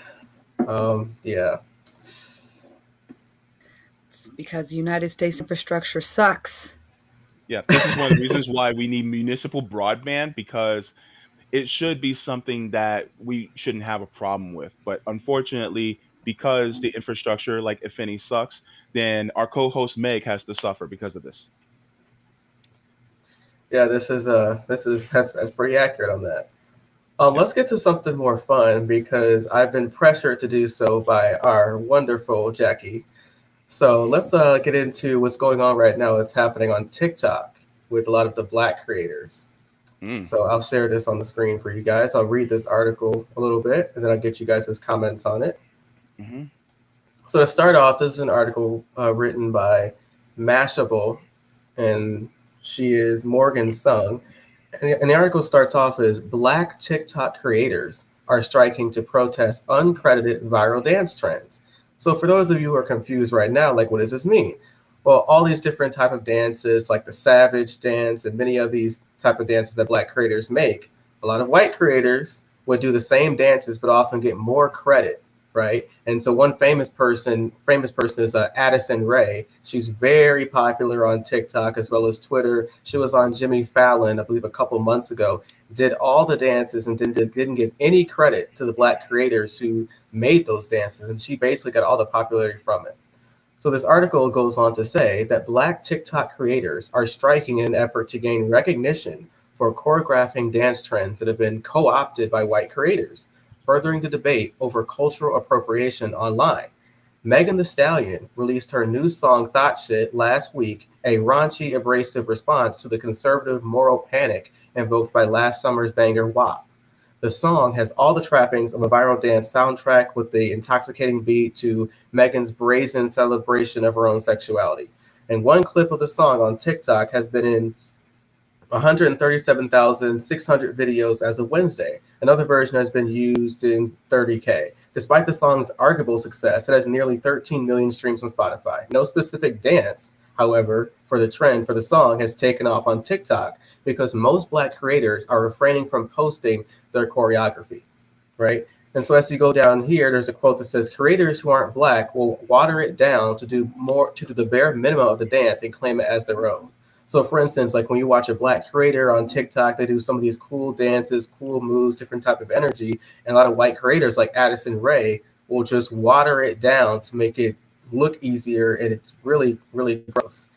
Yeah. It's because the United States infrastructure sucks. Yeah, this is one of the reasons why we need municipal broadband, because it should be something that we shouldn't have a problem with. But unfortunately, because the infrastructure, like if any, sucks, then our co-host Meg has to suffer because of this. Yeah, that's pretty accurate on that. Yep. Let's get to something more fun because I've been pressured to do so by our wonderful Jackie. So let's get into what's going on right now. It's happening on TikTok with a lot of the Black creators. Mm. So I'll share this on the screen for you guys. I'll read this article a little bit, and then I'll get you guys' comments on it. Mm-hmm. So to start off, this is an article written by Mashable, and she is Morgan Sung. And the article starts off as Black TikTok creators are striking to protest uncredited viral dance trends. So for those of you who are confused right now, like, what does this mean? Well, all these different type of dances, like the savage dance and many of these type of dances that Black creators make, a lot of white creators would do the same dances but often get more credit, right? And so one famous person is Addison Rae. She's very popular on TikTok as well as Twitter. She was on Jimmy Fallon, I believe, a couple months ago. Did all the dances and didn't give any credit to the Black creators who made those dances, and she basically got all the popularity from it. So this article goes on to say that Black TikTok creators are striking in an effort to gain recognition for choreographing dance trends that have been co-opted by white creators, furthering the debate over cultural appropriation online. Megan Thee Stallion released her new song Thought Shit last week, a raunchy, abrasive response to the conservative moral panic invoked by last summer's banger WAP. The song has all the trappings of a viral dance soundtrack with the intoxicating beat to Megan's brazen celebration of her own sexuality. And one clip of the song on TikTok has been in 137,600 videos as of Wednesday. Another version has been used in 30K. Despite the song's arguable success, it has nearly 13 million streams on Spotify. No specific dance, however, for the trend for the song has taken off on TikTok because most Black creators are refraining from posting their choreography, right? And so as you go down here, there's a quote that says, creators who aren't Black will water it down to do the bare minimum of the dance and claim it as their own. So for instance, like when you watch a Black creator on TikTok, they do some of these cool dances, cool moves, different type of energy. And a lot of white creators like Addison Rae will just water it down to make it look easier. And it's really, really gross.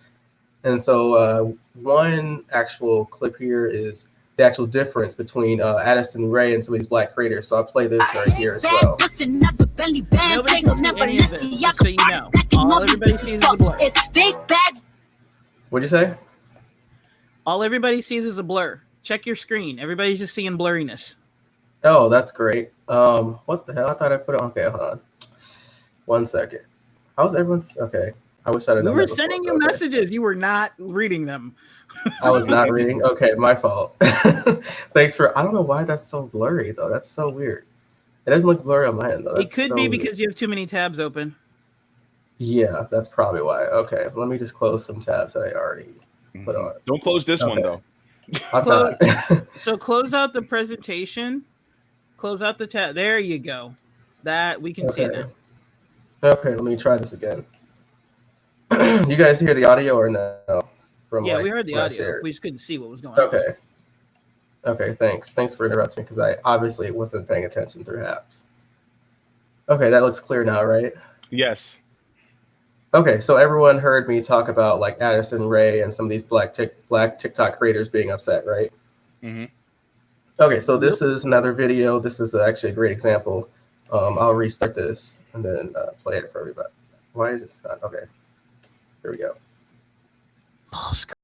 And so one actual clip here is the actual difference between Addison Rae and some of these Black creators. So I'll play this right here as well. Nobody can see any of this, just so you know. All everybody sees is a blur. What'd you say? All everybody sees is a blur. Check your screen. Everybody's just seeing blurriness. Oh, that's great. What the hell? I thought I put it on. Okay, hold on. 1 second. How's everyone's? Okay. I wish I'd have known. We were sending you messages. You were not reading them. I was not reading. Okay, my fault. Thanks for. I don't know why that's so blurry though. That's so weird. It doesn't look blurry on my end though. It could be because you have too many tabs open. Yeah, that's probably why. Okay, let me just close some tabs that I already put on. Don't close this one though. So close out the presentation. Close out the tab. There you go. That we can see now. Okay, let me try this again. You guys hear the audio or no? Yeah, we heard the audio. We just couldn't see what was going on. Okay, thanks. Thanks for interrupting because I obviously wasn't paying attention through apps. Okay, that looks clear now, right? Yes. Okay, so everyone heard me talk about like Addison Rae and some of these Black TikTok creators being upset, right? Mm-hmm. Okay, so this is another video. This is actually a great example. I'll restart this and then play it for everybody. Why is it not? Okay, here we go. Full screen.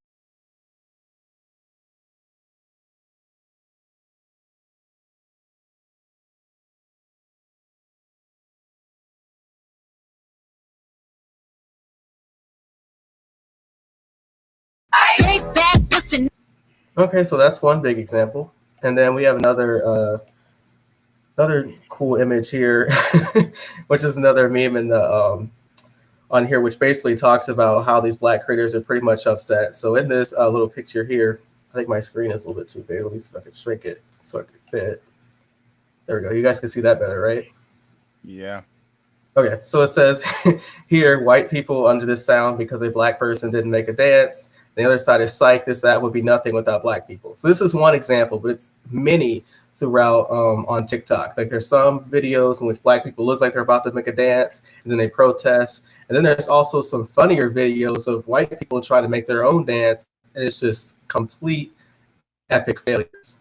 Okay, so that's one big example, and then we have another cool image here, which is another meme in the on here, which basically talks about how these Black creators are pretty much upset. So in this little picture here, I think my screen is a little bit too big. Let me see if I can shrink it so it can fit. There we go. You guys can see that better, right? Yeah. Okay, so it says here, white people under this sound because a black person didn't make a dance. The other side is psych. This app would be nothing without black people. So this is one example, but it's many throughout on TikTok. Like there's some videos in which black people look like they're about to make a dance, and then they protest. And then there's also some funnier videos of white people trying to make their own dance, and it's just complete epic failures.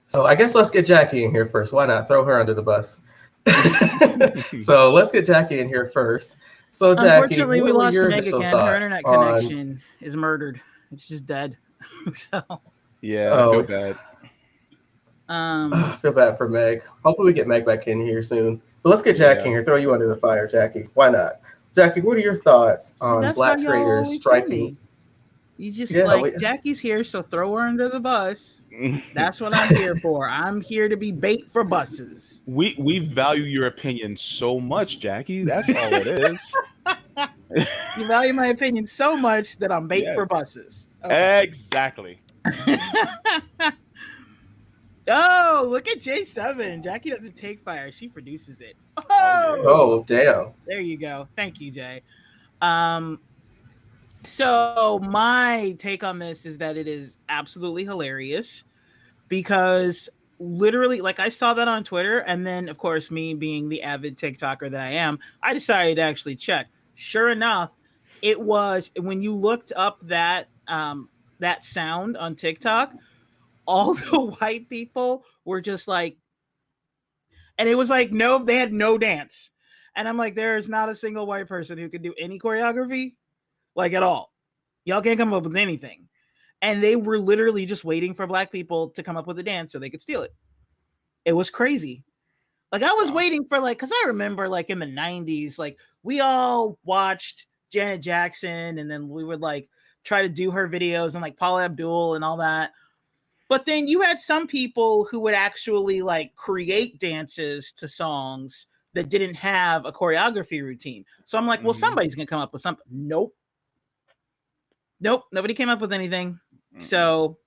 So I guess let's get Jackie in here first. Why not throw her under the bus? So let's get Jackie in here first. So Jackie, Unfortunately, we what were lost your Meg initial again. Her thoughts internet on- connection is murdered. It's just dead. So, Yeah, I Oh. feel bad. I feel bad for Meg. Hopefully we get Meg back in here soon. But let's get Jackie in here. Throw you under the fire, Jackie. Why not? Jackie, what are your thoughts see, on that's black how y'all creators always do striking? me. You just Yeah, Jackie's here, so throw her under the bus. That's what I'm here for. I'm here to be bait for buses. We value your opinion so much, Jackie. That's all it is. You value my opinion so much that I'm bait Yes. for buses. Okay. Exactly. Oh, look at J7. Jackie doesn't take fire. She produces it. Oh, damn. There you go. Thank you, Jay. So my take on this is that it is absolutely hilarious because literally, like I saw that on Twitter, and then of course, me being the avid TikToker that I am, I decided to actually check. Sure enough, it was when you looked up that that sound on TikTok, all the white people were just like, and it was like no, they had no dance, and I'm like, there is not a single white person who could do any choreography, like at all. Y'all can't come up with anything. And they were literally just waiting for black people to come up with a dance so they could steal it. It was crazy. Like I was waiting for because I remember in the 90s, we all watched Janet Jackson and then we would try to do her videos and Paula Abdul and all that. But then you had some people who would actually create dances to songs that didn't have a choreography routine. So I'm like, well, somebody's going to come up with something. Nope, nobody came up with anything. So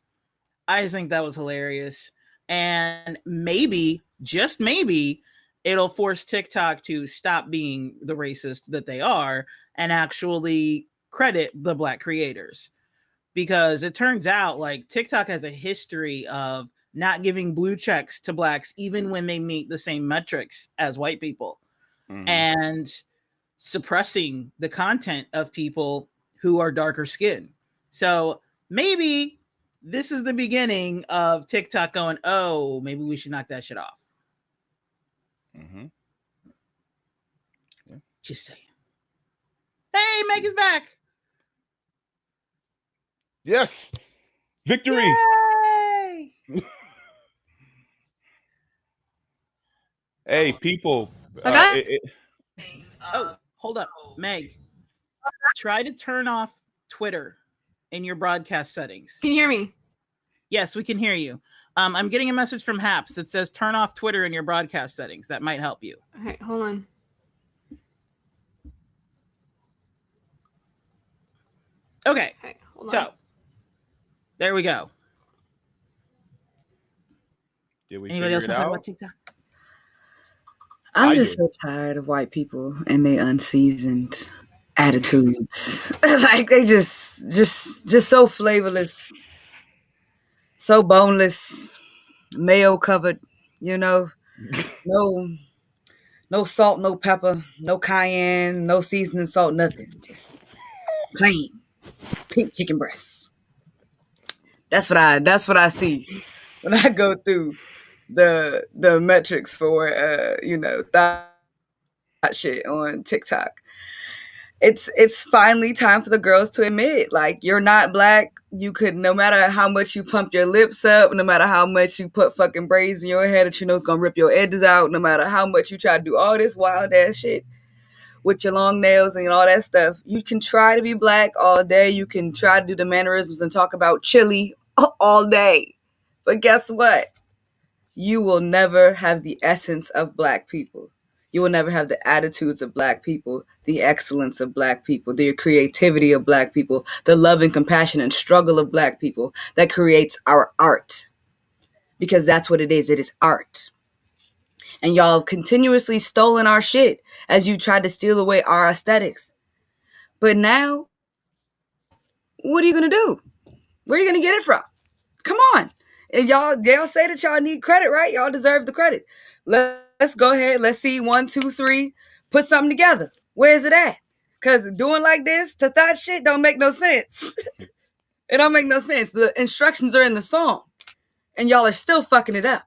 I just think that was hilarious. And maybe, just maybe, it'll force TikTok to stop being the racist that they are and actually credit the black creators. Because it turns out TikTok has a history of not giving blue checks to blacks even when they meet the same metrics as white people. And suppressing the content of people who are darker skinned. So maybe this is the beginning of TikTok going, oh, maybe we should knock that shit off. Yeah. Just saying. Hey, Meg is back. Yes. Victory. Yay! Hey, people. Oh, hold up. Meg, try to turn off Twitter in your broadcast settings. Can you hear me? Yes, we can hear you. I'm getting a message from Haps that says turn off Twitter in your broadcast settings. That might help you. All right, hold on. Okay, hold on. so there we go. Did we Anybody else figure want it to talk out? about TikTok? I'm just so tired of white people and their unseasoned attitudes. They just so flavorless, so boneless, mayo covered, no salt, no pepper, no cayenne, no seasoning salt, nothing. Just plain pink chicken breasts. That's what I see when I go through the metrics for thought shit on TikTok. It's finally time for the girls to admit, you're not black. You could, no matter how much you pump your lips up, no matter how much you put fucking braids in your head that you know is gonna rip your edges out, no matter how much you try to do all this wild ass shit with your long nails and all that stuff, you can try to be black all day. You can try to do the mannerisms and talk about chili all day. But guess what? You will never have the essence of black people. You will never have the attitudes of black people, the excellence of black people, the creativity of black people, the love and compassion and struggle of black people that creates our art. Because that's what it is. It is art. And y'all have continuously stolen our shit as you tried to steal away our aesthetics. But now, what are you gonna do? Where are you gonna get it from? Come on. And y'all say that y'all need credit, right? Y'all deserve the credit. Let's go ahead. Let's see 1, 2, 3. Put something together. Where is it at? Cause doing like this to that shit don't make no sense. It don't make no sense. The instructions are in the song, and y'all are still fucking it up.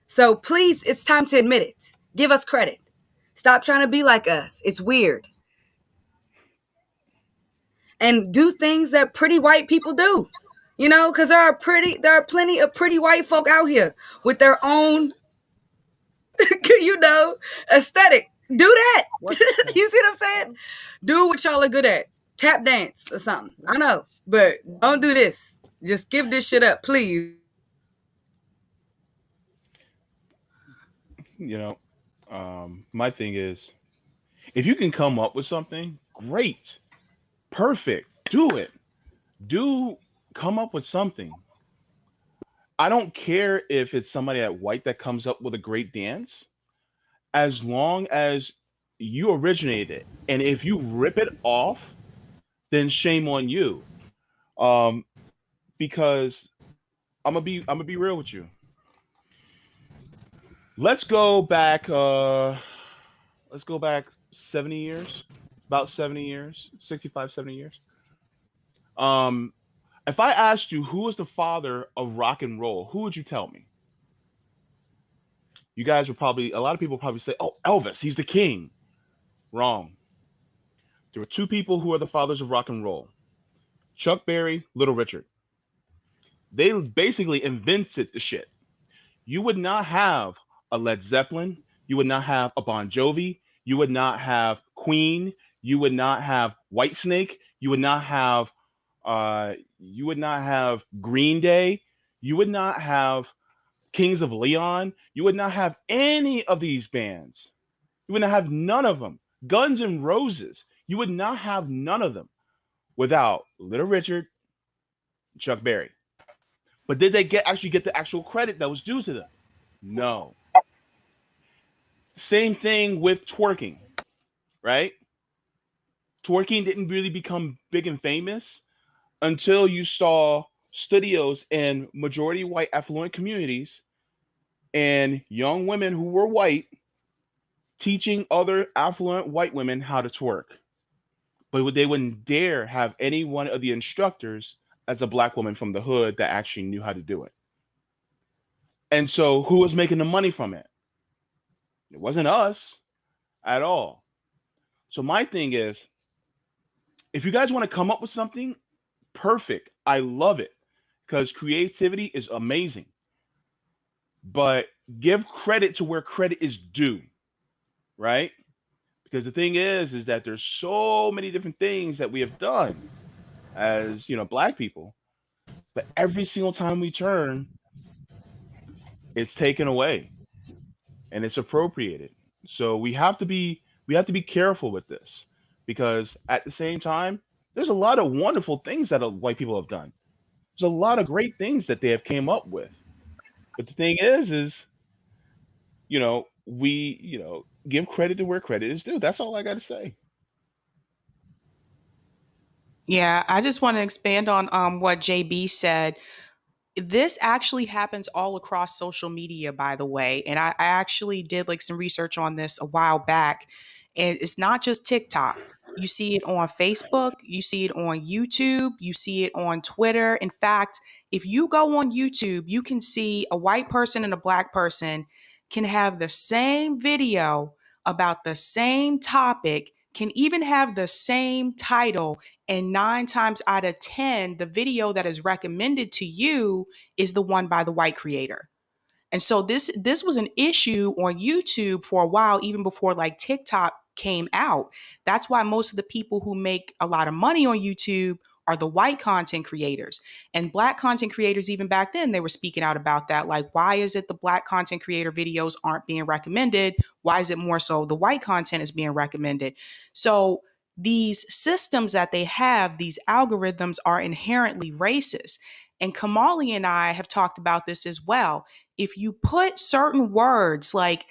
So please, it's time to admit it. Give us credit. Stop trying to be like us. It's weird. And do things that pretty white people do. You know, because there are plenty of pretty white folk out here with their own, aesthetic. Do that. You see what I'm saying? Do what y'all are good at. Tap dance or something. I know, but don't do this. Just give this shit up, please. You know, my thing is, if you can come up with something, great, perfect, do it. Do come up with something. I don't care if it's somebody at white that comes up with a great dance, as long as you originate it. And if you rip it off, then shame on you. Um, because I'm gonna be real with you. Let's go back. Let's go back 70 years, about 70 years, 65, 70 years. Um, if I asked you who was the father of rock and roll, who would you tell me? You guys would probably, a lot of people probably say, "Oh, Elvis, he's the king." Wrong. There were two people who are the fathers of rock and roll: Chuck Berry, Little Richard. They basically invented the shit. You would not have a Led Zeppelin. You would not have a Bon Jovi. You would not have Queen. You would not have Whitesnake. You would not have Green Day. You would not have Kings of Leon. You would not have any of these bands. You would not have none of them. Guns N' Roses. You would not have none of them without Little Richard, Chuck Berry. But did they actually get the actual credit that was due to them? No. Same thing with twerking, right? Twerking didn't really become big and famous until you saw studios in majority white affluent communities and young women who were white teaching other affluent white women how to twerk. But they wouldn't dare have any one of the instructors as a black woman from the hood that actually knew how to do it. And so who was making the money from it? It wasn't us at all. So my thing is, if you guys want to come up with something, perfect. I love it because creativity is amazing. But give credit to where credit is due, right? Because the thing is that there's so many different things that we have done as black people, but every single time we turn, it's taken away and it's appropriated. So we have to be careful with this because at the same time, there's a lot of wonderful things that white people have done. There's a lot of great things that they have came up with. But the thing is we give credit to where credit is due. That's all I got to say. Yeah, I just want to expand on what JB said. This actually happens all across social media, by the way. And I actually did like some research on this a while back. And it's not just TikTok. You see it on Facebook, you see it on YouTube, you see it on Twitter. In fact, if you go on YouTube, you can see a white person and a black person can have the same video about the same topic, can even have the same title. And 9 times out of 10, the video that is recommended to you is the one by the white creator. And so this was an issue on YouTube for a while, even before like TikTok came out. That's why most of the people who make a lot of money on YouTube are the white content creators. And black content creators, even back then, they were speaking out about that. Like, why is it the black content creator videos aren't being recommended? Why is it more so the white content is being recommended? So these systems that they have, these algorithms are inherently racist. And Kamali and I have talked about this as well. If you put certain words like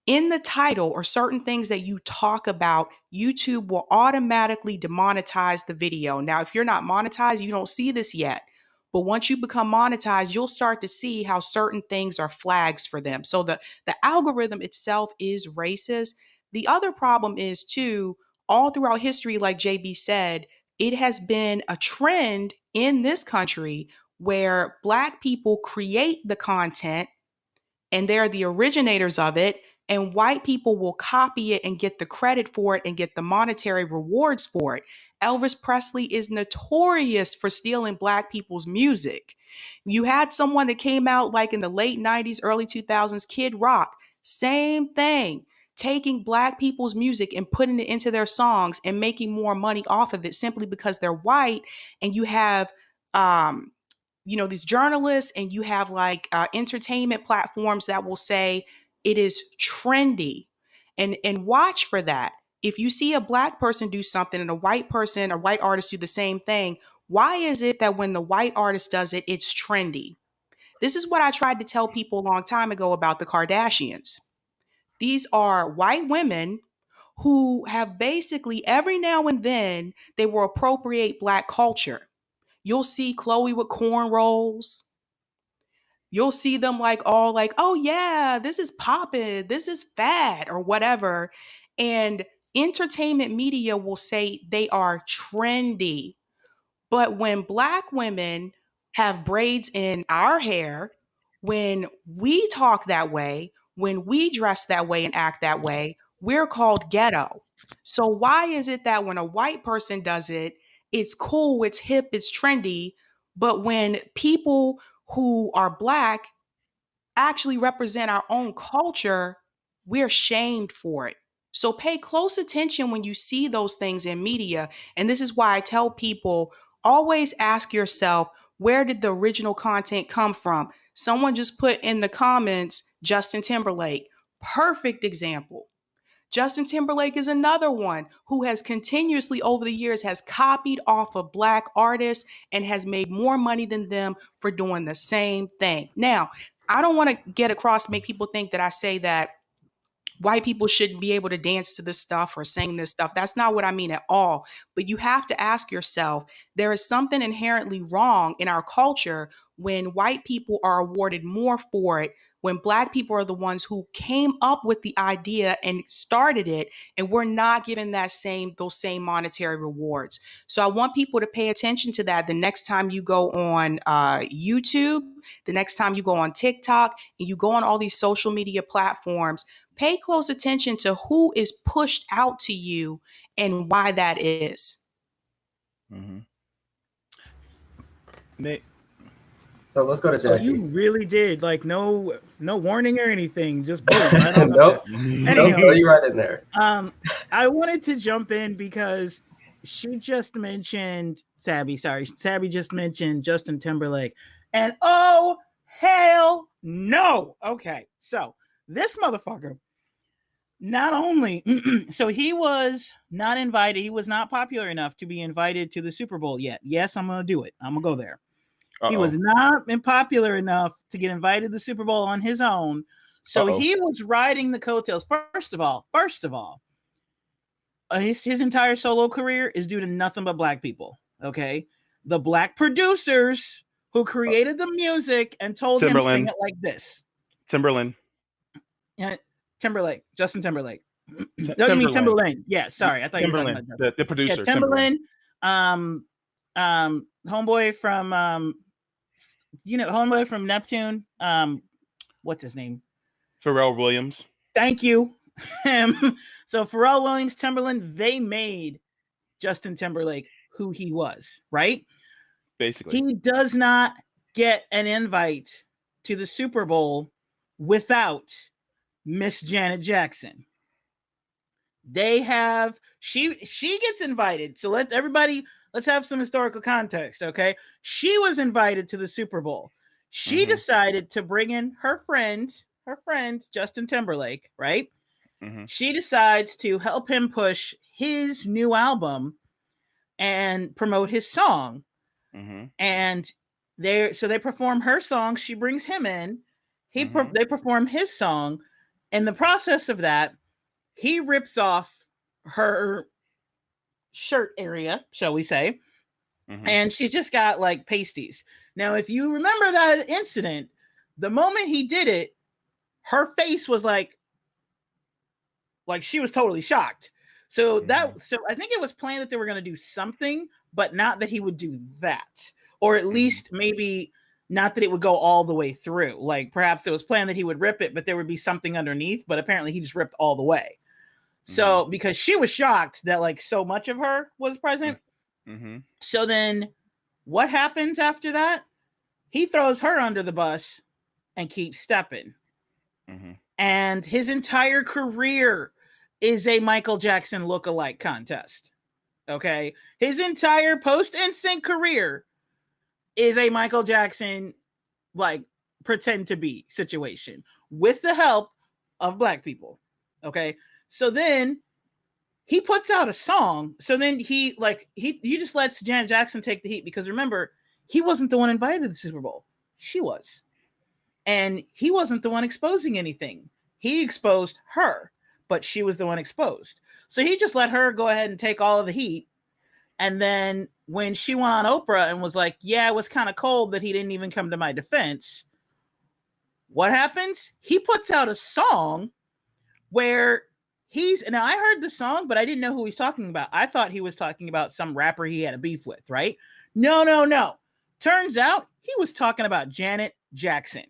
in the title or certain things that you talk about, YouTube will automatically demonetize the video. Now, if you're not monetized, you don't see this yet. But once you become monetized, you'll start to see how certain things are flags for them. So the algorithm itself is racist. The other problem is, too, all throughout history, like JB said, it has been a trend in this country where Black people create the content and they're the originators of it, and white people will copy it and get the credit for it and get the monetary rewards for it. Elvis Presley is notorious for stealing Black people's music. You had someone that came out like in the late 90s, early 2000s, Kid Rock, same thing, taking Black people's music and putting it into their songs and making more money off of it simply because they're white. And you have these journalists, and you have like entertainment platforms that will say it is trendy, and watch for that. If you see a Black person do something and a white person or white artist do the same thing, why is it that when the white artist does it, it's trendy? This is what I tried to tell people a long time ago about the Kardashians. These are white women who have basically every now and then they will appropriate Black culture. You'll see Chloe with cornrows. You'll see them like all like, oh yeah, this is poppin', this is fad, or whatever. And entertainment media will say they are trendy. But when Black women have braids in our hair, when we talk that way, when we dress that way and act that way, we're called ghetto. So why is it that when a white person does it, it's cool, it's hip, it's trendy, but when people who are Black actually represent our own culture, we're shamed for it? So pay close attention when you see those things in media. And this is why I tell people always ask yourself, where did the original content come from? Someone just put in the comments Justin Timberlake. Perfect example. Justin Timberlake is another one who has continuously over the years has copied off of Black artists and has made more money than them for doing the same thing. Now, I don't want to get across, make people think that I say that white people shouldn't be able to dance to this stuff or sing this stuff. That's not what I mean at all. But you have to ask yourself, there is something inherently wrong in our culture when white people are awarded more for it, when Black people are the ones who came up with the idea and started it, and we're not given those same monetary rewards. So I want people to pay attention to that the next time you go on YouTube, the next time you go on TikTok, and you go on all these social media platforms. Pay close attention to who is pushed out to you and why that is. Mm-hmm. Nate. So let's go to So Jackie. you really did like no warning or anything, just boom, right on up Nope. there. Nope, Anyhow, throw you right in there. I wanted to jump in because she just mentioned Sabby just mentioned Justin Timberlake, and oh hell no. Okay, so this motherfucker not only so he was not invited, he was not popular enough to be invited to the Super Bowl yet. Yes, I'm gonna do it. I'm gonna go there. He was not popular enough to get invited to the Super Bowl on his own. So he was riding the coattails. First of all, his entire solo career is due to nothing but Black people. Okay. The Black producers who created the music and told him sing it like this. Timberlake. Justin Timberlake. No, you mean Timberlake. Yeah, sorry. I thought you were talking about the producer. Yeah, Timberlake. Homeboy from homeboy from Neptune. What's his name? Pharrell Williams. Thank you. So Pharrell Williams, Timberland, they made Justin Timberlake who he was, right? Basically. He does not get an invite to the Super Bowl without Miss Janet Jackson. She gets invited. So let's have some historical context, okay? She was invited to the Super Bowl. She decided to bring in her friend Justin Timberlake, right? She decides to help him push his new album and promote his song. And they perform her song. She brings him in. They perform his song. In the process of that, he rips off her shirt area, shall we say, and she's just got like pasties. Now, if you remember that incident, the moment he did it, her face was like she was totally shocked. So I think it was planned that they were going to do something, but not that he would do that, or at least maybe not that it would go all the way through. Like perhaps it was planned that he would rip it, but there would be something underneath. But apparently he just ripped all the way. So because she was shocked that like so much of her was present. So then what happens after that? He throws her under the bus and keeps stepping. And his entire career is a Michael Jackson lookalike contest. Okay. His entire post NSYNC career is a Michael Jackson like pretend to be situation with the help of black people. Okay. So then he puts out a song. So then he just lets Janet Jackson take the heat because remember, he wasn't the one invited to the Super Bowl. She was. And he wasn't the one exposing anything. He exposed her, but she was the one exposed. So he just let her go ahead and take all of the heat. And then when she went on Oprah and was like, yeah, it was kind of cold that he didn't even come to my defense. What happens? He puts out a song where now I heard the song, but I didn't know who he's talking about. I thought he was talking about some rapper he had a beef with, right? No. Turns out he was talking about Janet Jackson.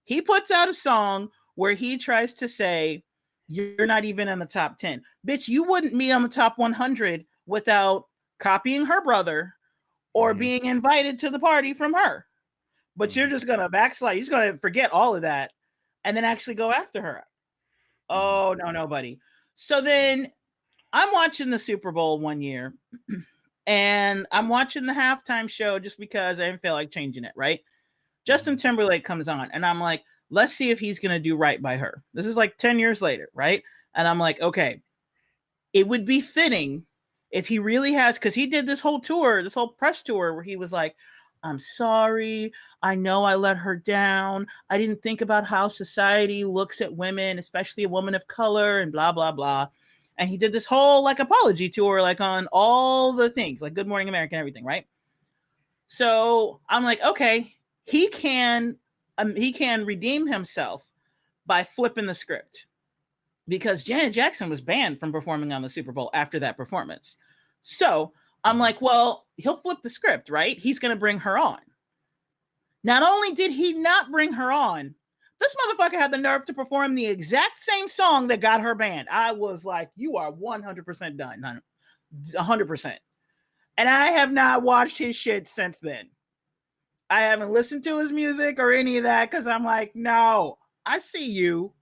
He puts out a song where he tries to say, you're not even in the top 10. Bitch, you wouldn't be on the top 100 without copying her brother or being invited to the party from her. But you're just going to backslide. You're just going to forget all of that and then actually go after her. Oh, no, buddy. So then I'm watching the Super Bowl one year and I'm watching the halftime show just because I didn't feel like changing it, right? Justin Timberlake comes on and I'm like, let's see if he's going to do right by her. This is like 10 years later, right? And I'm like, okay, it would be fitting if he really has, because he did this whole tour, this whole press tour where he was like, I'm sorry. I know I let her down. I didn't think about how society looks at women, especially a woman of color and blah, blah, blah. And he did this whole like apology tour, like on all the things, like Good Morning America and everything, right? So I'm like, okay, he can redeem himself by flipping the script because Janet Jackson was banned from performing on the Super Bowl after that performance. So I'm like, well, he'll flip the script, right? He's going to bring her on. Not only did he not bring her on, this motherfucker had the nerve to perform the exact same song that got her banned. I was like, you are 100% done. 100%. And I have not watched his shit since then. I haven't listened to his music or any of that because I'm like, no, I see you.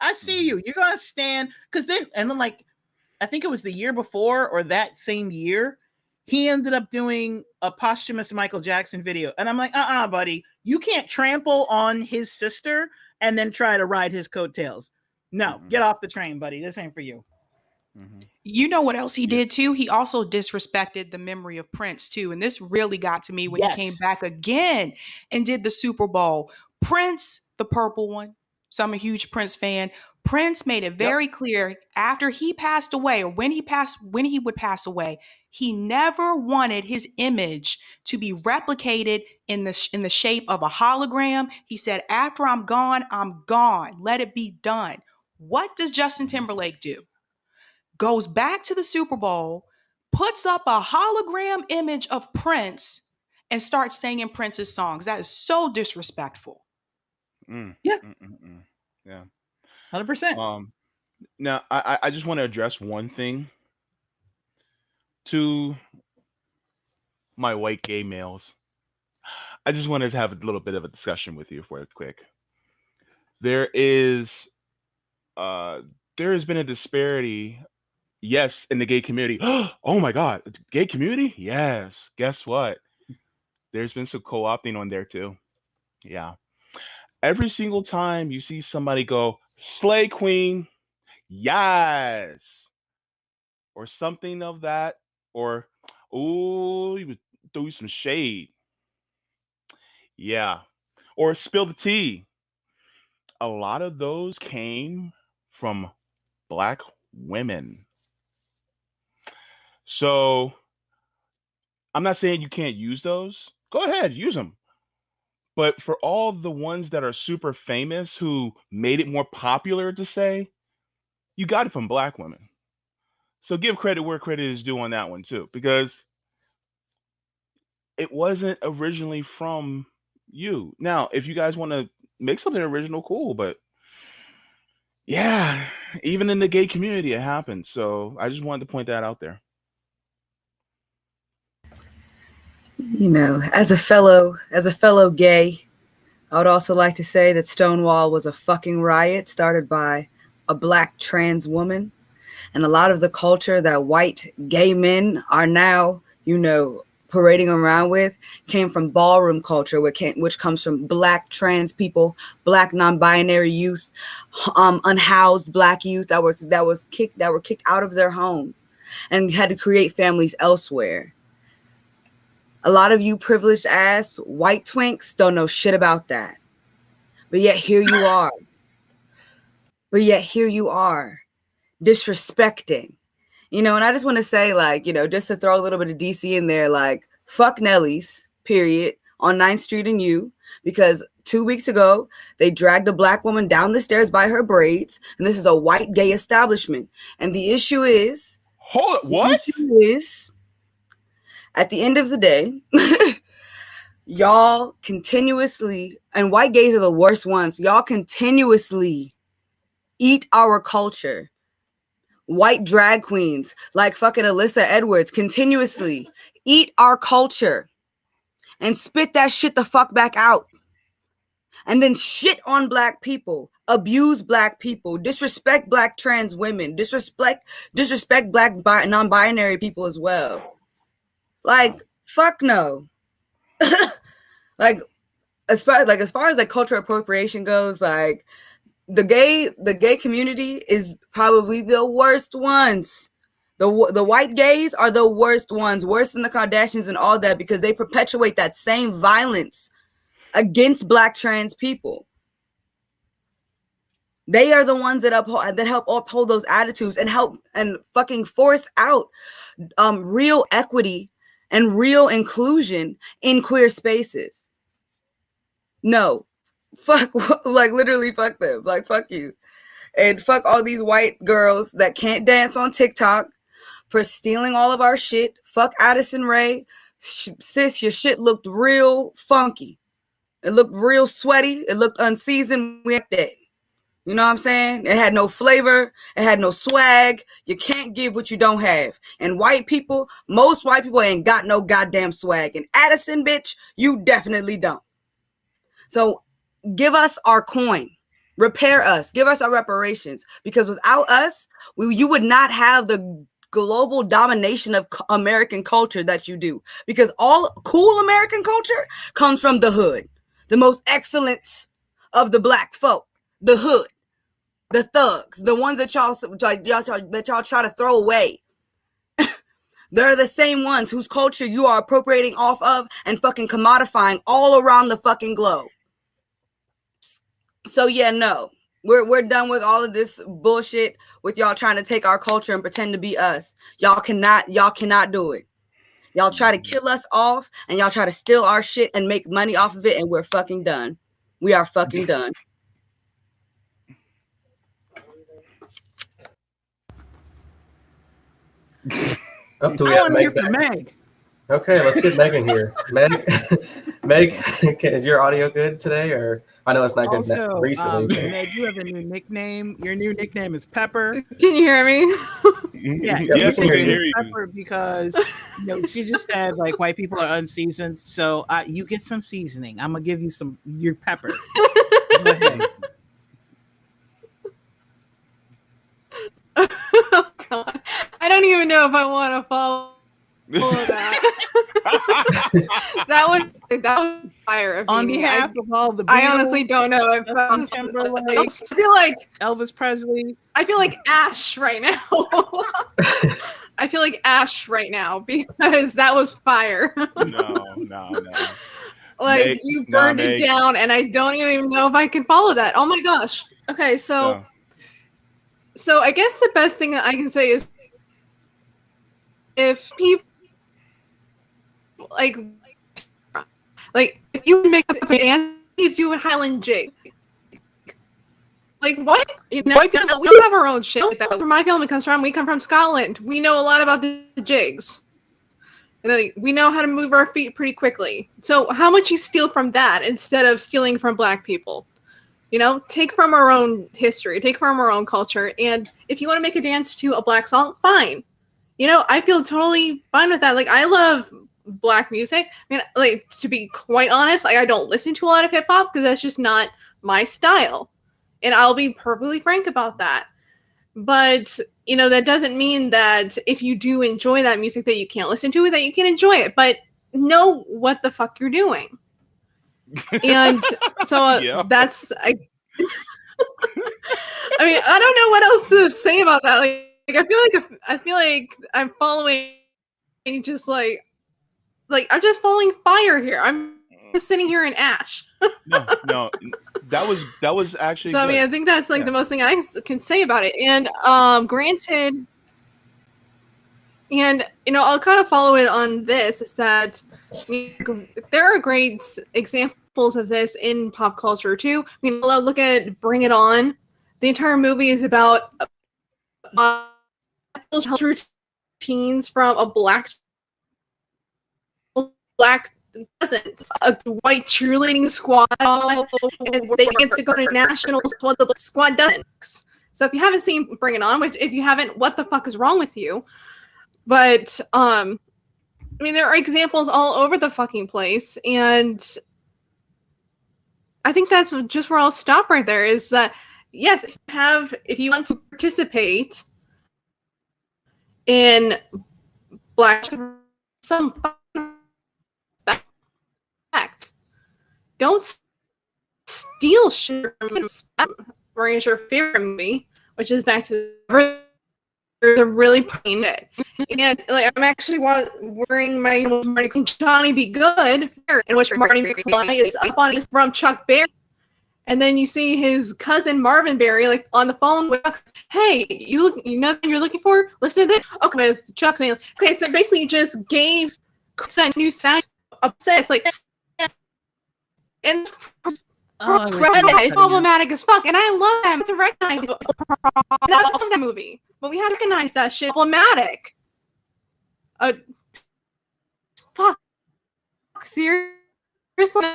You're going to stand. Because then like, I think it was the year before or that same year, he ended up doing a posthumous Michael Jackson video. And I'm like, buddy, you can't trample on his sister and then try to ride his coattails. No, get off the train, buddy. This ain't for you. You know what else he did too? He also disrespected the memory of Prince too. And this really got to me when he came back again and did the Super Bowl. Prince, the purple one. So I'm a huge Prince fan. Prince made it very clear after he passed away or when he would pass away, he never wanted his image to be replicated in the shape of a hologram. He said, after I'm gone, let it be done. What does Justin Timberlake do? Goes back to the Super Bowl, puts up a hologram image of Prince, and starts singing Prince's songs. That is so disrespectful. Yeah. 100%. Now, I just want to address one thing to my white gay males. I just wanted to have a little bit of a discussion with you for quick. There has been a disparity, yes, in the gay community. Oh my God, gay community? Yes. Guess what? There's been some co-opting on there too. Yeah. Every single time you see somebody go, slay queen, yes, or something of that, or, oh, you would throw some shade. Yeah. Or spill the tea. A lot of those came from black women. So I'm not saying you can't use those. Go ahead, use them. But for all the ones that are super famous who made it more popular to say, you got it from black women. So give credit where credit is due on that one too, because it wasn't originally from you. Now, if you guys want to make something original, cool, but yeah, even in the gay community, it happens. So I just wanted to point that out there. You know, as a fellow gay, I would also like to say that Stonewall was a fucking riot started by a black trans woman. And a lot of the culture that white gay men are now, parading around with came from ballroom culture, which comes from black trans people, black non-binary youth, unhoused black youth that were kicked out of their homes and had to create families elsewhere. A lot of you privileged ass white twinks don't know shit about that. But yet here you are. Disrespecting. And I just want to say, just to throw a little bit of DC in there, fuck Nelly's, period, on 9th Street and U, because 2 weeks ago, they dragged a black woman down the stairs by her braids, and this is a white gay establishment. And the issue is, Hold it, what? At the end of the day, y'all continuously, and white gays are the worst ones, y'all continuously eat our culture. White drag queens like fucking Alyssa Edwards continuously eat our culture and spit that shit the fuck back out. And then shit on black people, abuse black people, disrespect black trans women, disrespect black non-binary people as well. Fuck no. As far as cultural appropriation goes, the gay community is probably the worst ones. The white gays are the worst ones, worse than the Kardashians and all that, because they perpetuate that same violence against black trans people. They are the ones that help uphold those attitudes and help and fucking force out real equity and real inclusion in queer spaces. No, fuck, literally fuck them. Fuck you. And fuck all these white girls that can't dance on TikTok for stealing all of our shit. Fuck Addison Rae. Sis, your shit looked real funky. It looked real sweaty. It looked unseasoned. We ain't that. You know what I'm saying? It had no flavor. It had no swag. You can't give what you don't have. And most white people ain't got no goddamn swag. And Addison, bitch, you definitely don't. So give us our coin. Repair us. Give us our reparations. Because without us, you would not have the global domination of American culture that you do. Because all cool American culture comes from the hood. The most excellent of the black folk. The hood. The thugs. The ones that y'all try to throw away. They're the same ones whose culture you are appropriating off of and fucking commodifying all around the fucking globe. So yeah, no. We're done with all of this bullshit with y'all trying to take our culture and pretend to be us. Y'all cannot do it. Y'all try to kill us off and y'all try to steal our shit and make money off of it, and we're fucking done. We are fucking done. Up to we I have want to hear Meg from back. Meg. Okay, let's get Megan here. Meg, is your audio good today? Or I know it's not good Also, recently. But Meg, you have a new nickname. Your new nickname is Pepper. Can you hear me? Yeah, Yes, we can hear you. Pepper because she just said white people are unseasoned, so you get some seasoning. I'm gonna give you your pepper. Go ahead. Oh God, I don't even know if I want to follow that. that was fire. Of On me. behalf of all the Beatles, I honestly don't know if Justin Timberlake, I feel like Elvis Presley. I feel like Ash right now. I feel like Ash right now because that was fire. No. Like you burned it down, and I don't even know if I can follow that. Oh my gosh. Okay, so So I guess the best thing that I can say is if people like if you make up a dance, you do a Highland jig. Like what? You know, we have our own shit. That's where my family comes from. We come from Scotland. We know a lot about the jigs. And like, we know how to move our feet pretty quickly. So how much you steal from that instead of stealing from Black people? You know, take from our own history, take from our own culture. And if you want to make a dance to a Black song, fine. You know, I feel totally fine with that. Like, I love Black music. I mean, like, to be quite honest, like, I don't listen to a lot of hip hop because that's just not my style. And I'll be perfectly frank about that. But, you know, that doesn't mean that if you do enjoy that music that you can't listen to it, that you can enjoy it. But know what the fuck you're doing. And so Yeah. that's, I mean, I don't know what else to say about that. Like I feel like I'm following just like I'm just following fire here. I'm just sitting here in ash. No, that was actually. So I mean, good. I think that's like Yeah. the most thing I can say about it. And granted, and you know, I'll kind of follow it on this is that there are great examples of this in pop culture too. I mean, look at Bring It On. The entire movie is about teens from a black doesn't a white cheerleading squad, and they get to go to nationals. What the squad doesn't. So if you haven't seen Bring It On, which if you haven't, what the fuck is wrong with you? But I mean, there are examples all over the fucking place, and I think that's just where I'll stop right there. Is that yes, if you want to participate in Black some fact, don't steal shit from Raise Your Fear movie, which is back to the really plain it. And like I'm actually wearing my Johnny Be Good, in which Marty McFly is up on his from Chuck Berry. And then you see his cousin Marvin Berry like on the phone with Chuck. Hey, you know what you're looking for? Listen to this. Okay, it's Chuck saying, okay, so basically you just gave Chris new sound obsessed like and it's problematic as fuck, and I love them to recognize that's that movie, but we had to recognize that shit problematic. Fuck, seriously.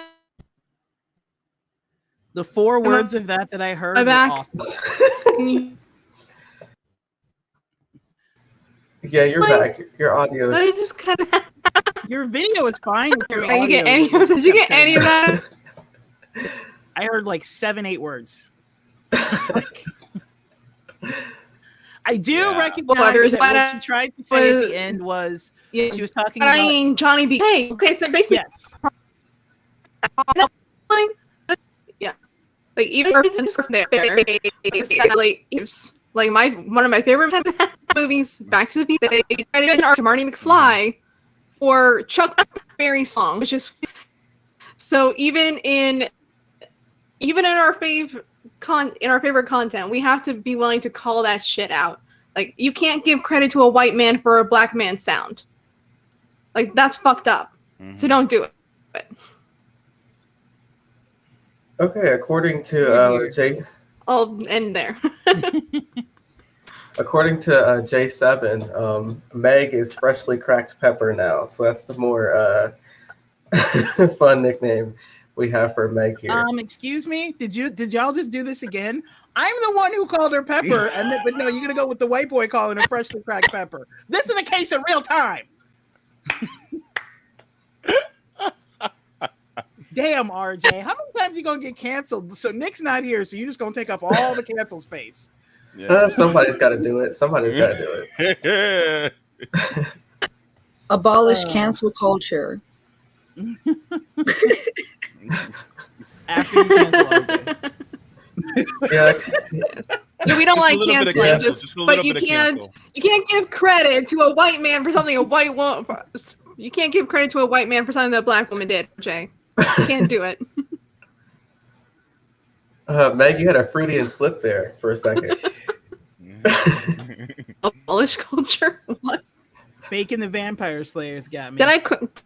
The 4 words of that I heard were awesome. Yeah, you're back. Your audio. I just kind of. Your video is fine. Did you get any of that? I heard like 7-8 words. I do recognize that what she tried to say at the end was she was talking about Johnny B. Hey, okay, so basically, yeah, like even like one of my favorite movies, Back to the Future. They tried to Marty McFly for Chuck Berry song, which is so even in our favorite content, we have to be willing to call that shit out. Like you can't give credit to a white man for a black man's sound. Like that's fucked up. So don't do it. Okay, according to Jay, I'll end there. According to J7, Meg is freshly cracked pepper now, so that's the more fun nickname we have for Meg here. Excuse me, did y'all just do this again? I'm the one who called her Pepper, but no, you're gonna go with the white boy calling her freshly cracked pepper. This is a case in real time. Damn, RJ, how many times are you gonna get canceled? So Nick's not here, so you're just gonna take up all the cancel space. Yeah. Somebody's got to do it. Somebody's got to do it. Abolish cancel culture. After you cancel RJ. Yeah, we don't like canceling, but you can't give credit to a white man for something a white woman. You can't give credit to a white man for something that a black woman did, Jay. You can't do it. Meg, you had a Freudian slip there for a second. Polish culture. What? Bacon the Vampire Slayers got me. Did I cook?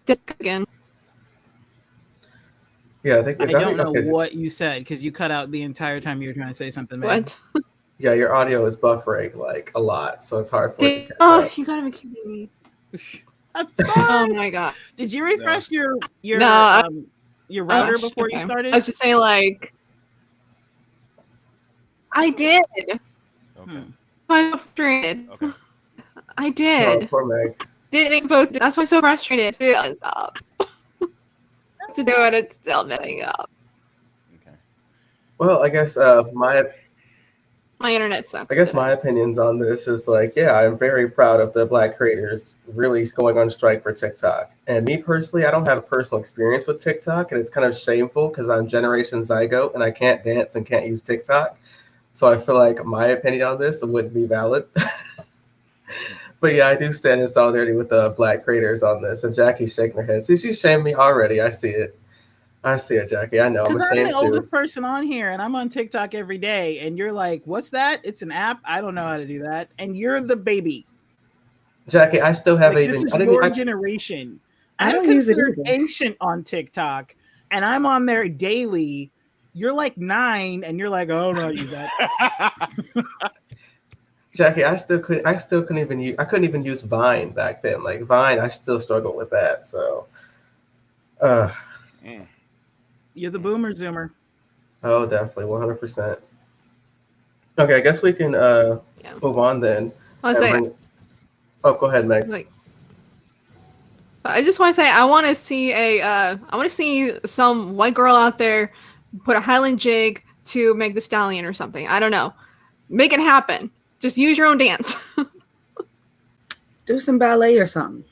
Did I cook again? Yeah, I think I is that don't know okay. what you said because you cut out the entire time you were trying to say something. Man. What? Yeah, your audio is buffering like a lot, so it's hard for it to catch up. You gotta be kidding me. I'm sorry. Oh my god. Did you refresh your router before you started? I was just saying, like, I did. Okay. I'm frustrated. Okay. I Oh, did. poor Meg. Didn't supposed to. That's why I'm so frustrated. It's up. To do it, it's still messing up. Okay. Well, I guess My internet sucks. I guess my opinions on this is like, yeah, I'm very proud of the Black creators really going on strike for TikTok. And me personally, I don't have a personal experience with TikTok, and it's kind of shameful because I'm Generation Zygote and I can't dance and can't use TikTok. So I feel like my opinion on this wouldn't be valid. But yeah, I do stand in solidarity with the Black creators on this. And Jackie's shaking her head. See, she's shamed me already. I see it. I see it, Jackie. I know. I'm Because I'm ashamed the oldest too. person on here, and I'm on TikTok every day. And you're like, "What's that? It's an app. I don't know how to do that." And you're the baby. Jackie, I still haven't Like, even. this I is didn't. your generation. I I'm don't use it considered either. ancient on TikTok, and I'm on there daily. You're like 9, and you're like, "Oh, I don't know how to use that." Jackie, I still couldn't even use. I couldn't even use Vine back then. Like Vine, I still struggle with that. So, Mm. You're the boomer zoomer. oh, definitely, 100%. Okay, I guess we can Yeah. move on then. I was and saying, bring- Oh, go ahead, Meg. like, I just want to say, I want to see I want to see some white girl out there put a Highland jig to make the stallion or something. I don't know. Make it happen. Just use your own dance. Do some ballet or something.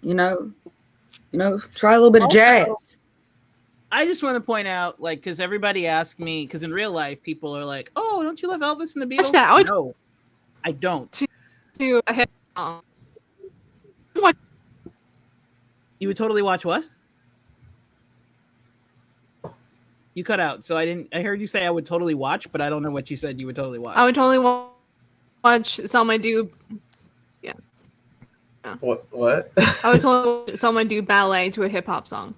Try a little bit of Also- jazz. I just want to point out, like, because everybody asked me, because in real life, people are like, "Oh, don't you love Elvis and the Beatles?" Watch that. No, I don't. To a hit song. You would totally watch what? You cut out, so I didn't. I heard you say I would totally watch, but I don't know what you said. You would totally watch. I would totally watch someone do. What? I would totally watch someone do ballet to a hip hop song.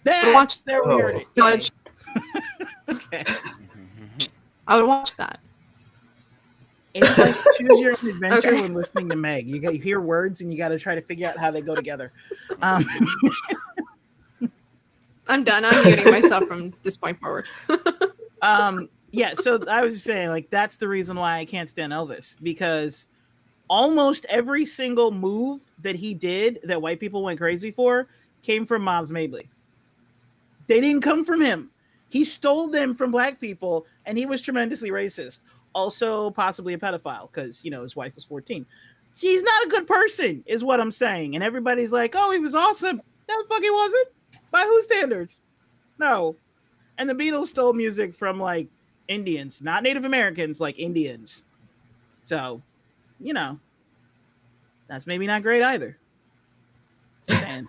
That's there we heard it. Watch, Okay. I would watch that. It's like choose your own adventure Okay. when listening to Meg. You hear words and you got to try to figure out how they go together. I'm done. I'm muting myself from this point forward. Yeah. So I was just saying, like, that's the reason why I can't stand Elvis, because almost every single move that he did that white people went crazy for came from Mobs Mabley. They didn't come from him. He stole them from black people, and he was tremendously racist. Also, possibly a pedophile, because, his wife was 14. He's not a good person, is what I'm saying. And everybody's like, "Oh, he was awesome." No, the fuck he wasn't. By whose standards? No. And the Beatles stole music from, like, Indians, not Native Americans, like Indians. So, that's maybe not great either. And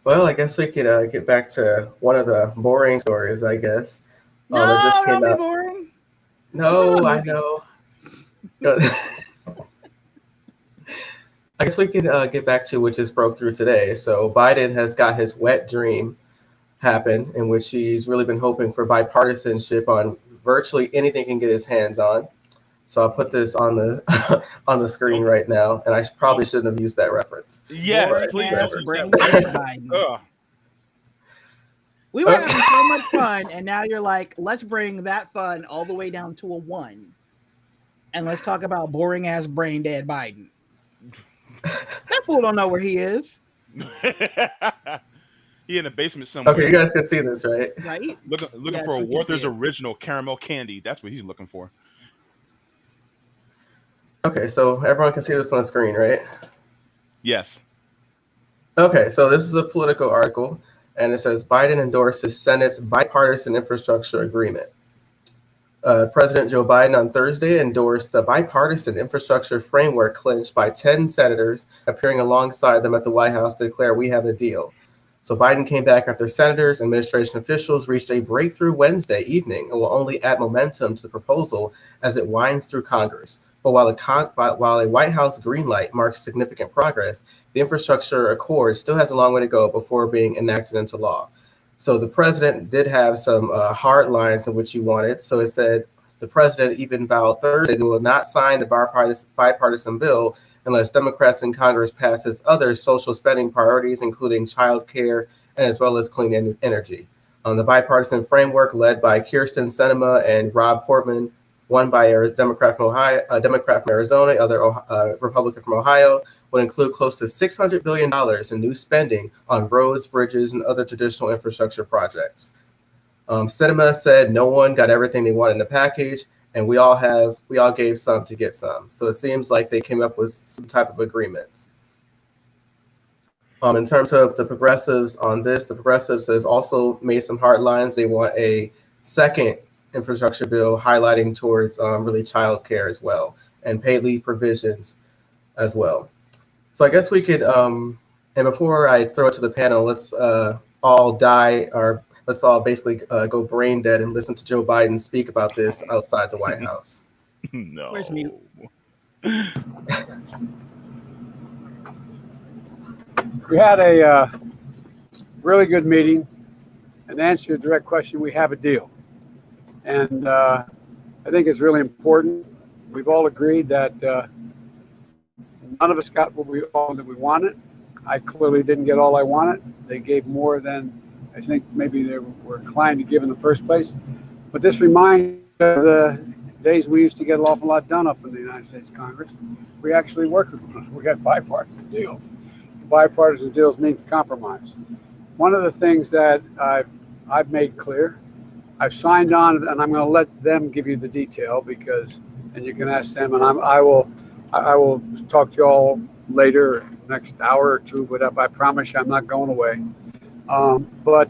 Well, I guess we could get back to one of the boring stories. I guess. no, It just came don't be out. boring. No, I movies. know. I guess we could get back to what just broke through today. So Biden has got his wet dream happen, in which he's really been hoping for bipartisanship on virtually anything he can get his hands on. So I'll put this on the on the screen right now, and I probably shouldn't have used that reference. Yes, Boring please. ass reference brain that. dead Biden. Ugh. We were having so much fun, and now you're like, let's bring that fun all the way down to a 1, and let's talk about boring ass brain dead Biden. That fool don't know where he is, He in the basement somewhere. Okay, you guys can see this, right? right? looking Yes, for a we can Werther's see it. original caramel candy. That's what he's looking for. Okay, so everyone can see this on the screen, right? Yes. Okay, so this is a Politico article, and it says Biden endorses Senate's bipartisan infrastructure agreement. President Joe Biden on Thursday endorsed the bipartisan infrastructure framework clinched by 10 senators appearing alongside them at the White House to declare we have a deal. So Biden came back after senators and administration officials reached a breakthrough Wednesday evening and will only add momentum to the proposal as it winds through Congress. But while a White House green light marks significant progress, the infrastructure accord still has a long way to go before being enacted into law. So the president did have some hard lines of which he wanted. So it said the president even vowed Thursday they will not sign the bipartisan bill unless Democrats in Congress passes other social spending priorities, including child care and as well as clean energy. The bipartisan framework led by Kirsten Sinema and Rob Portman, one by a Democrat from Ohio, a Democrat from Arizona, other Republican from Ohio, would include close to $600 billion in new spending on roads, bridges, and other traditional infrastructure projects. Sinema said no one got everything they wanted in the package, and we all gave some to get some. So it seems like they came up with some type of agreements. In terms of the progressives on this, the progressives have also made some hard lines. They want a second infrastructure bill highlighting towards really child care as well and paid leave provisions as well. So I guess we could, and before I throw it to the panel, let's all basically go brain dead and listen to Joe Biden speak about this outside the White House. No. Where's me? We had a really good meeting, and to answer your direct question, we have a deal. And I think it's really important. We've all agreed that none of us got all that we wanted. I clearly didn't get all I wanted. They gave more than I think maybe they were inclined to give in the first place. But this reminds me of the days we used to get an awful lot done up in the United States Congress. We actually worked with them. We had bipartisan deals. Bipartisan deals means compromise. One of the things that I've made clear, I've signed on, and I'm going to let them give you the detail and you can ask them, and I will talk to you all later, next hour or two. But I promise you, I'm not going away. But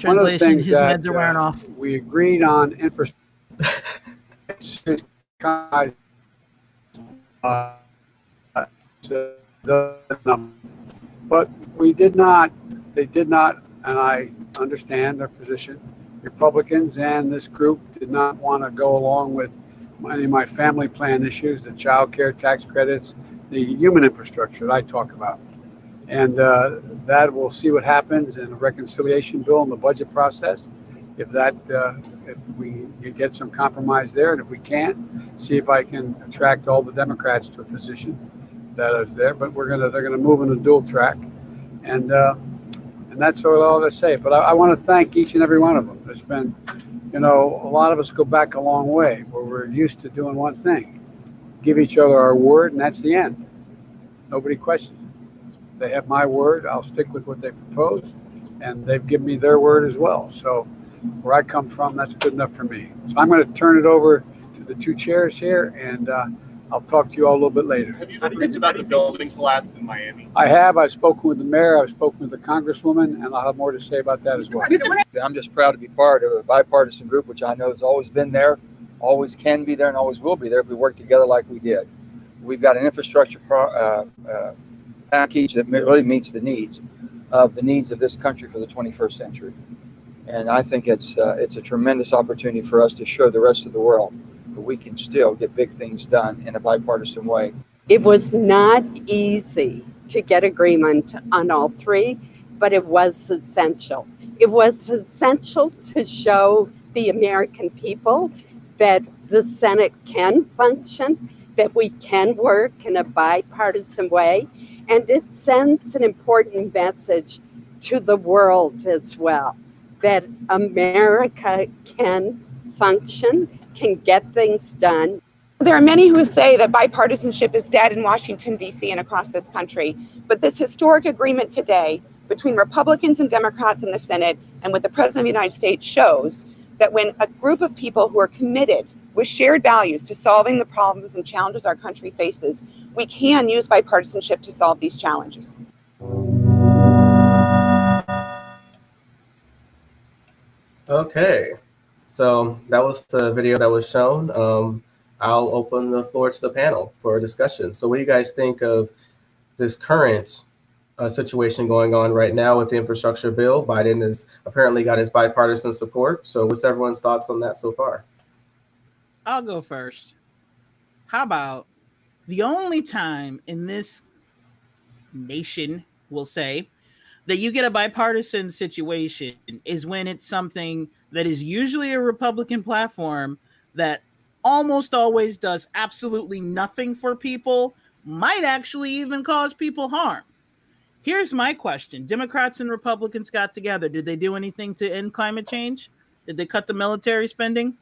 one of the things his that meds are wearing off. We agreed on infrastructure. But they did not, and I understand their position. Republicans and this group did not want to go along with any of my family plan issues, the child care tax credits, the human infrastructure that I talk about. And that we'll see what happens in the reconciliation bill and the budget process. If we get some compromise there, and if we can't, see if I can attract all the Democrats to a position that is there. But they're gonna move in a dual track, and that's all I say. But I want to thank each and every one of them. It's been, a lot of us go back a long way where we're used to doing one thing, give each other our word, and that's the end. Nobody questions it. They have my word. I'll stick with what they proposed, and they've given me their word as well. So where I come from, that's good enough for me. So I'm going to turn it over to the two chairs here, and I'll talk to you all a little bit later. Have you heard anything about the building collapse in Miami? I have. I've spoken with the mayor. I've spoken with the congresswoman, and I'll have more to say about that as well. I'm just proud to be part of a bipartisan group, which I know has always been there, always can be there, and always will be there if we work together like we did. We've got an infrastructure package that really meets the needs of this country for the 21st century. And I think it's a tremendous opportunity for us to show the rest of the world that we can still get big things done in a bipartisan way. It was not easy to get agreement on all three, but it was essential. It was essential to show the American people that the Senate can function, that we can work in a bipartisan way, and it sends an important message to the world as well, that America can function, can get things done. There are many who say that bipartisanship is dead in Washington, D.C. and across this country, but this historic agreement today between Republicans and Democrats in the Senate and with the President of the United States shows that when a group of people who are committed with shared values to solving the problems and challenges our country faces, we can use bipartisanship to solve these challenges. Okay, so that was the video that was shown. I'll open the floor to the panel for a discussion. So what do you guys think of this current situation going on right now with the infrastructure bill. Biden has apparently got his bipartisan support. So, what's everyone's thoughts on that so far? I'll go first. How about the only time in this nation, we'll say, that you get a bipartisan situation is when it's something that is usually a Republican platform that almost always does absolutely nothing for people, might actually even cause people harm. Here's my question: Democrats and Republicans got together. Did they do anything to end climate change? Did they cut the military spending?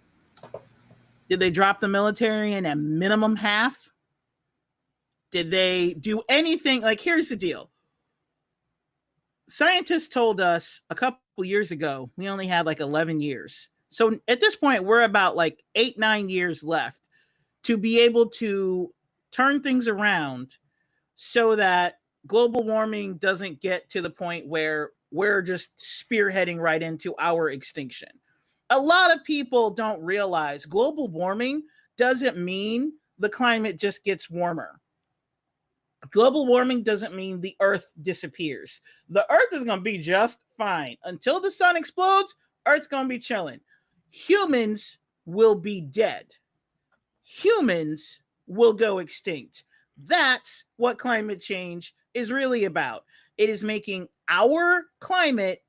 Did they drop the military in a minimum half? Did they do anything? Like, here's the deal: scientists told us a couple years ago we only had like 11 years. So at this point, we're about like 8, 9 years left to be able to turn things around so that global warming doesn't get to the point where we're just spearheading right into our extinction. A lot of people don't realize global warming doesn't mean the climate just gets warmer. Global warming doesn't mean the earth disappears. The earth is going to be just fine. Until the sun explodes, earth's going to be chilling. Humans will be dead. Humans will go extinct. That's what climate change is really about. It is making our climate,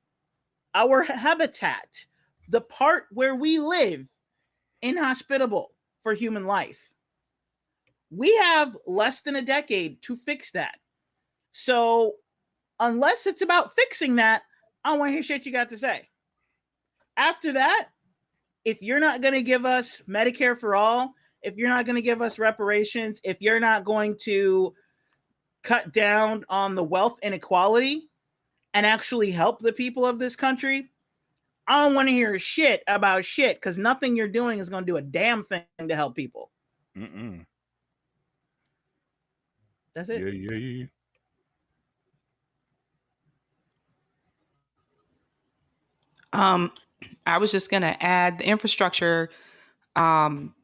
our habitat, the part where we live, inhospitable for human life. We have less than a decade to fix that. So, unless it's about fixing that, I don't want to hear shit you got to say. After that, if you're not going to give us Medicare for all, if you're not going to give us reparations, if you're not going to cut down on the wealth inequality and actually help the people of this country, I don't want to hear shit about shit, because nothing you're doing is going to do a damn thing to help people. Mm-mm. That's it. Yeah. I was just going to add the infrastructure. Um,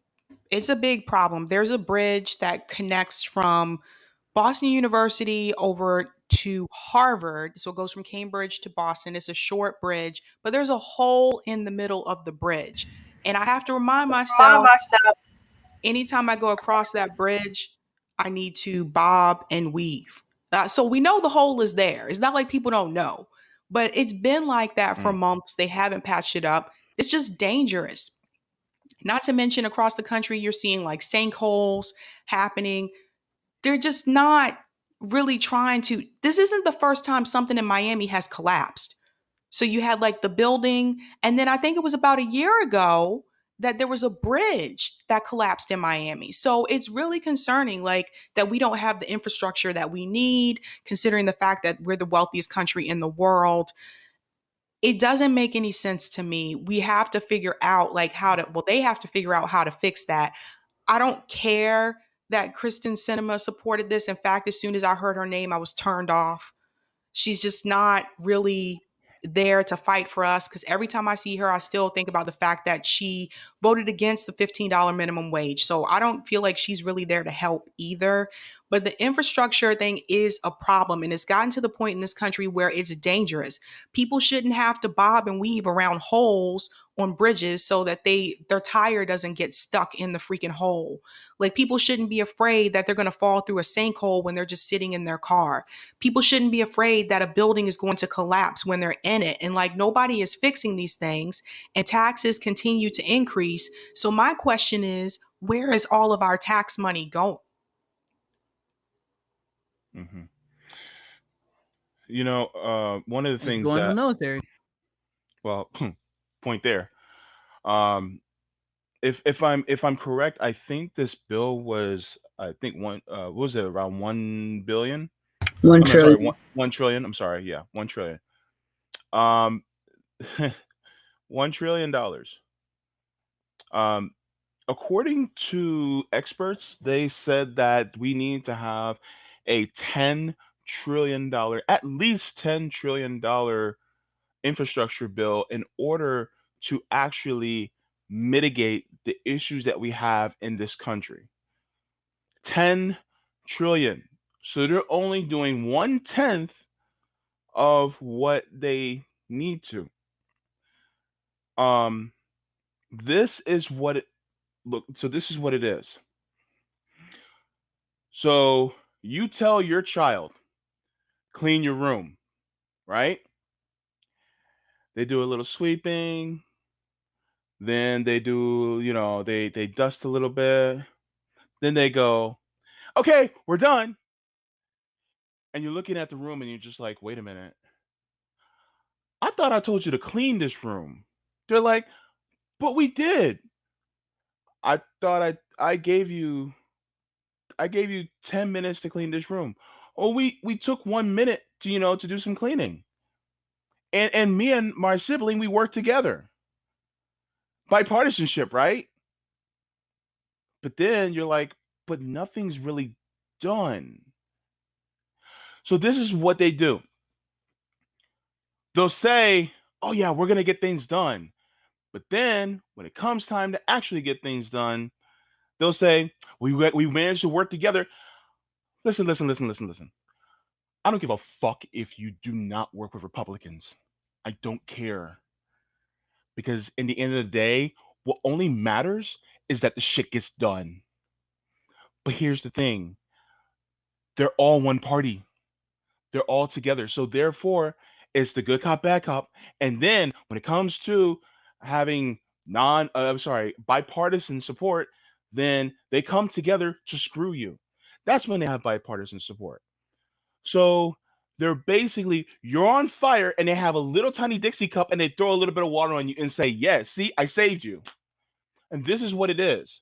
it's a big problem. There's a bridge that connects from Boston University over to Harvard. So it goes from Cambridge to Boston. It's a short bridge, but there's a hole in the middle of the bridge. And I have to remind myself anytime I go across that bridge, I need to bob and weave. So we know the hole is there. It's not like people don't know, but it's been like that for Mm. months. They haven't patched it up. It's just dangerous. Not to mention across the country, you're seeing like sinkholes happening. They're just not really trying to. This isn't the first time something in Miami has collapsed. So you had like the building, and then I think it was about a year ago that there was a bridge that collapsed in Miami. So it's really concerning, like that we don't have the infrastructure that we need, considering the fact that we're the wealthiest country in the world. It doesn't make any sense to me. We have to figure out like how to, well, they have to figure out how to fix that. I don't care that Kristen Cinema supported this. In fact, as soon as I heard her name, I was turned off. She's just not really there to fight for us, because every time I see her, I still think about the fact that she voted against the $15 minimum wage. So I don't feel like she's really there to help either. But the infrastructure thing is a problem, and it's gotten to the point in this country where it's dangerous. People shouldn't have to bob and weave around holes on bridges so that their tire doesn't get stuck in the freaking hole. Like, people shouldn't be afraid that they're going to fall through a sinkhole when they're just sitting in their car. People shouldn't be afraid that a building is going to collapse when they're in it. And like, nobody is fixing these things, and taxes continue to increase. So my question is, where is all of our tax money going? Mm-hmm. One of the It's things going to the that, military. well, point there. Um, if I'm correct, I think this bill was, I think one, what was it, around 1 billion? One I'm sorry, trillion. 1 trillion. I'm sorry, yeah, 1 trillion. Um, $1 trillion. Um, According to experts, they said that we need to have a $10 trillion, at least $10 trillion infrastructure bill in order to actually mitigate the issues that we have in this country. 10 trillion. So they're only doing 1/10 of what they need to. Um, this is what it look. So this is what it is. So you tell your child, clean your room, right? They do a little sweeping, then they do, they dust a little bit, then they go, okay, we're done. And you're looking at the room and you're just like, wait a minute. I thought I told you to clean this room. They're like, but we did. I thought I gave you 10 minutes to clean this room. Oh, we took 1 minute to to do some cleaning. And me and my sibling, we worked together. Bipartisanship, right? But then you're like, but nothing's really done. So this is what they do. They'll say, oh yeah, we're gonna get things done. But then when it comes time to actually get things done, they'll say, we managed to work together. Listen, listen, listen, listen, listen. I don't give a fuck if you do not work with Republicans. I don't care. Because in the end of the day, what only matters is that the shit gets done. But here's the thing. They're all one party. They're all together. So therefore, it's the good cop, bad cop. And then when it comes to having bipartisan support, then they come together to screw you. That's when they have bipartisan support. So they're basically, you're on fire and they have a little tiny Dixie cup and they throw a little bit of water on you and say, yes, see, I saved you. And this is what it is.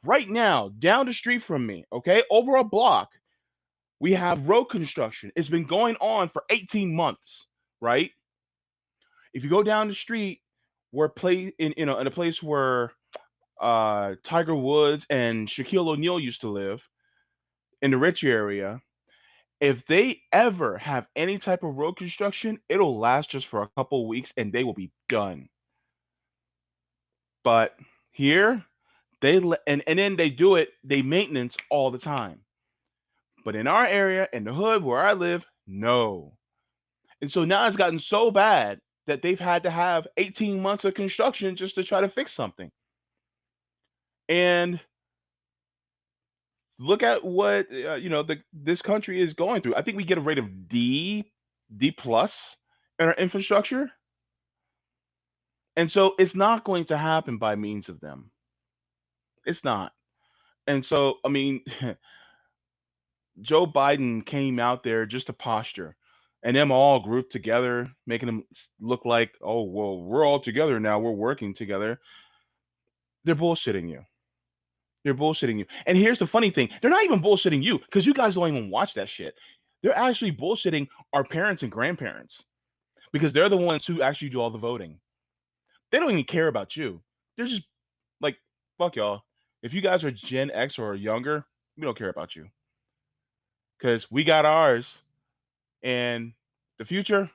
Right now, down the street from me, okay, over a block, we have road construction. It's been going on for 18 months, right? If you go down the street, in a place where Tiger Woods and Shaquille O'Neal used to live, in the rich area, if they ever have any type of road construction, it'll last just for a couple weeks and they will be done. But here, and then they maintenance all the time. But in our area, in the hood where I live, no. And so now it's gotten so bad that they've had to have 18 months of construction just to try to fix something. And look at what this country is going through. I think we get a rate of D plus in our infrastructure. And so it's not going to happen by means of them. It's not. And so, I mean, Joe Biden came out there just to posture, and them all grouped together, making them look like, oh, well, we're all together now. We're working together. They're bullshitting you. They're bullshitting you. And here's the funny thing. They're not even bullshitting you because you guys don't even watch that shit. They're actually bullshitting our parents and grandparents because they're the ones who actually do all the voting. They don't even care about you. They're just like, fuck y'all. If you guys are Gen X or younger, we don't care about you. Because we got ours. And the future,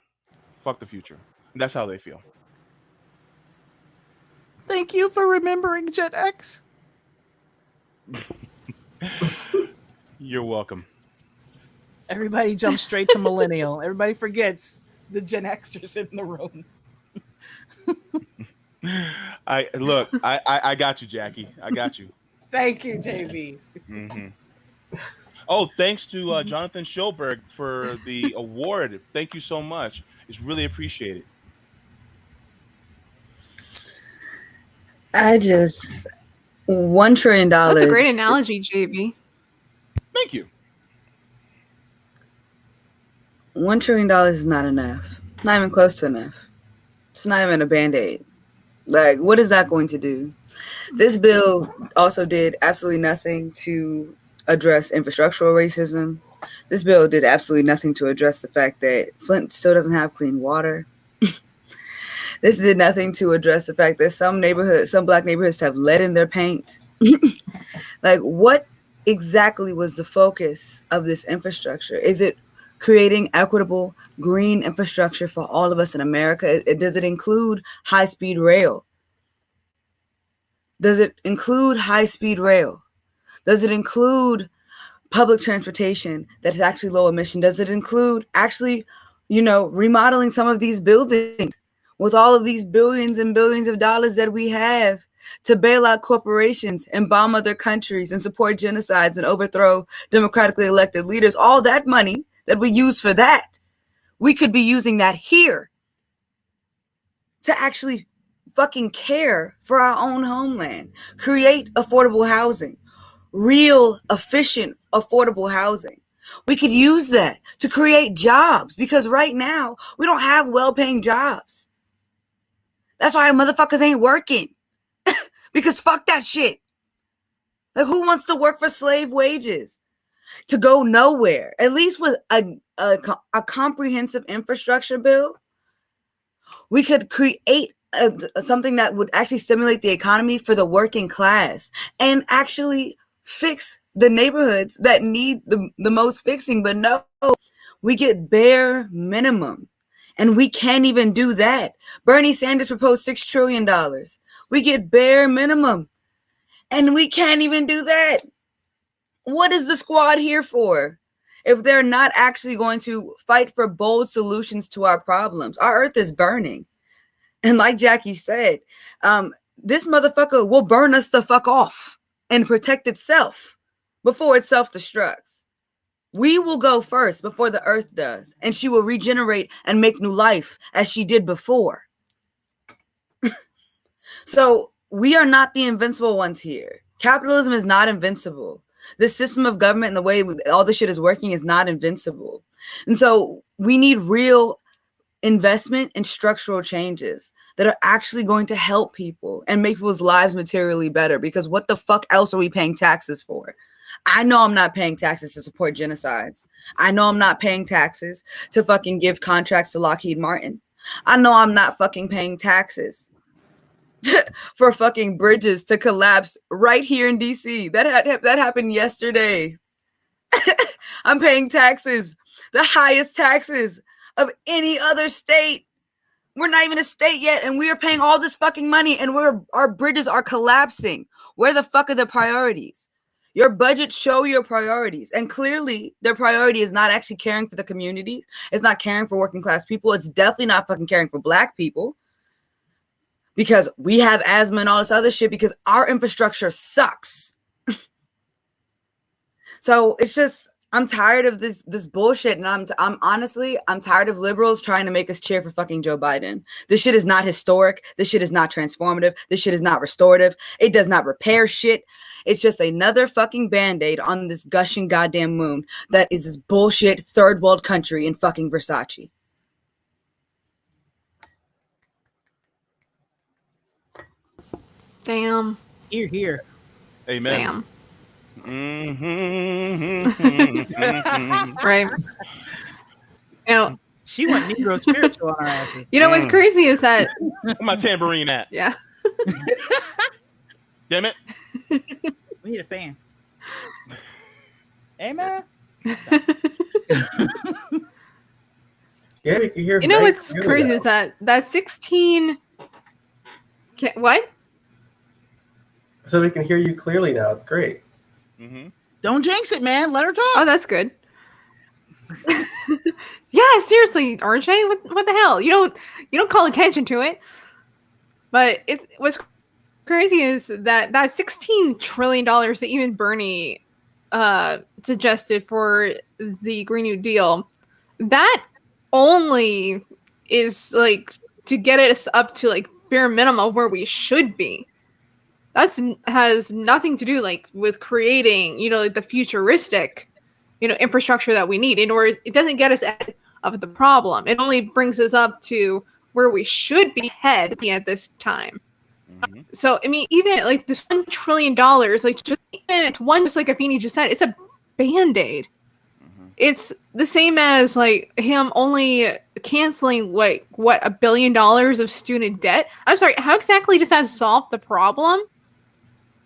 fuck the future. And that's how they feel. Thank you for remembering Gen X. You're welcome. Everybody jumps straight to millennial. Everybody forgets the Gen Xers in the room. I got you, Jackie. I got you. Thank you, JB. Mm-hmm. Oh, thanks to Jonathan Schulberg for the award. Thank you so much. It's really appreciated. $1 trillion. That's a great analogy, JB. Thank you. $1 trillion is not enough. Not even close to enough. It's not even a Band-Aid. Like, what is that going to do? This bill also did absolutely nothing to address infrastructural racism. This bill did absolutely nothing to address the fact that Flint still doesn't have clean water. This did nothing to address the fact that some Black neighborhoods have lead in their paint. Like, what exactly was the focus of this infrastructure? Is it creating equitable green infrastructure for all of us in America? Does it include high-speed rail? Does it include high-speed rail? Does it include public transportation that's actually low emission? Does it include actually, remodeling some of these buildings with all of these billions and billions of dollars that we have to bail out corporations and bomb other countries and support genocides and overthrow democratically elected leaders. All that money that we use for that, we could be using that here to actually fucking care for our own homeland, create affordable housing, real, efficient, affordable housing. We could use that to create jobs because right now we don't have well-paying jobs. That's why motherfuckers ain't working. Because fuck that shit. Like, who wants to work for slave wages to go nowhere? At least with a comprehensive infrastructure bill, we could create something that would actually stimulate the economy for the working class and actually fix the neighborhoods that need the most fixing. But no, we get bare minimum. And we can't even do that. Bernie Sanders proposed $6 trillion. We get bare minimum. And we can't even do that. What is the squad here for? If they're not actually going to fight for bold solutions to our problems. Our earth is burning. And like Jackie said, this motherfucker will burn us the fuck off and protect itself before it self-destructs. We will go first before the earth does, and she will regenerate and make new life as she did before. So we are not the invincible ones here. Capitalism is not invincible. The system of government and the way all this shit is working is not invincible. And so we need real investment and structural changes that are actually going to help people and make people's lives materially better, because what the fuck else are we paying taxes for? I know I'm not paying taxes to support genocides. I know I'm not paying taxes to fucking give contracts to Lockheed Martin. I know I'm not fucking paying taxes for fucking bridges to collapse right here in DC. That happened yesterday. I'm paying taxes, the highest taxes of any other state. We're not even a state yet, and we are paying all this fucking money, and our bridges are collapsing. Where the fuck are the priorities? Your budgets show your priorities, and clearly their priority is not actually caring for the community. It's not caring for working class people. It's definitely not fucking caring for black people, because we have asthma and all this other shit because our infrastructure sucks. So it's just, I'm tired of this bullshit, and I'm honestly tired of liberals trying to make us cheer for fucking Joe Biden. This shit is not historic. This shit is not transformative. This shit is not restorative. It does not repair shit. It's just another fucking Band-Aid on this gushing goddamn wound that is this bullshit third world country in fucking Versace. Damn. Here. Amen. Damn. Right. She went Negro spiritual on our asses. What's crazy is that Where my tambourine at? Yeah. Damn it. We need a fan. Amen. Yeah, you can hear. What's crazy is that 16. What? So we can hear you clearly now. It's great. Mm-hmm. Don't jinx it, man. Let her talk. Oh, that's good. Yeah, seriously, RJ, what the hell? You don't call attention to it. But what's crazy is that $16 trillion that even Bernie suggested for the Green New Deal, that only is like to get us up to like bare minimum where we should be. That has nothing to do like with creating, like the futuristic, infrastructure that we need. In order, it doesn't get us out of the problem. It only brings us up to where we should be headed at this time. Mm-hmm. So, I mean, even like this $1 trillion, like it's one, just like Afeni just said, it's a Band-Aid. Mm-hmm. It's the same as like him only canceling like what $1 billion of student debt. I'm sorry, how exactly does that solve the problem?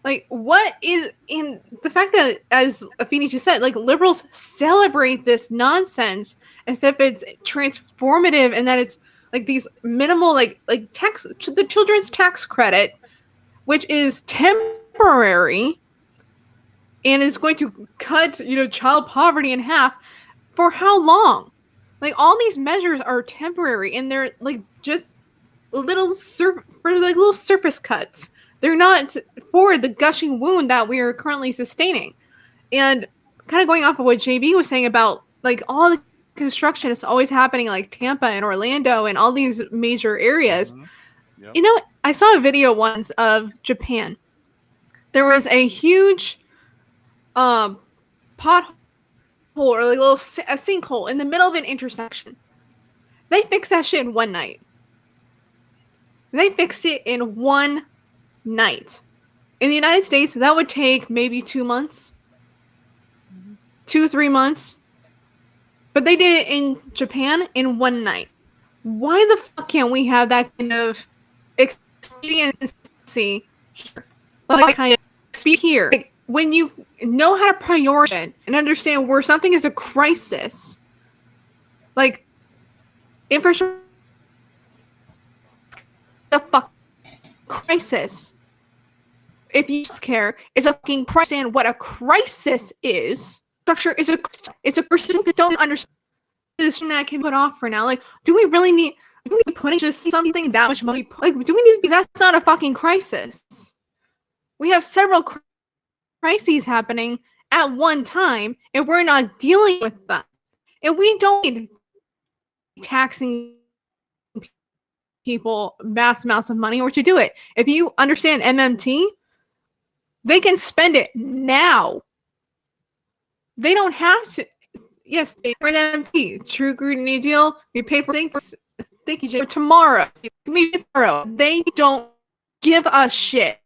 Like, what is in the fact that, as Afeni just said, like liberals celebrate this nonsense as if it's transformative and that it's like these minimal like tax, the children's tax credit, which is temporary and is going to cut child poverty in half. For how long? Like, all these measures are temporary, and they're like just little little surface cuts. They're not for the gushing wound that we are currently sustaining. And kind of going off of what JB was saying about like all the construction is always happening like Tampa and Orlando and all these major areas. Yep. You know, I saw a video once of Japan. There was a huge pothole or like a sinkhole in the middle of an intersection. They fixed that shit in one night. They fixed it in one night. In the United States, that would take maybe 2 months. 2-3 months. But they did it in Japan in one night. Why the fuck can't we have that kind of expediency here? Like, kind of speak here. Like, when you know how to prioritize and understand where something is a crisis, like infrastructure, the fuck crisis. If you care is a fucking crisis, and what a crisis is, structure is a person that don't understand this that can put off for now. Like, do we really need? Do we putting just something that much money? Like, do we need? Because that's not a fucking crisis. We have several crises happening at one time, and we're not dealing with them. And we don't need taxing people vast amounts of money or to do it. If you understand MMT, they can spend it now. They don't have to. Yes, they for MMT. True Green New Deal. We pay for things. Thank you, Jay. Tomorrow. They don't give a shit.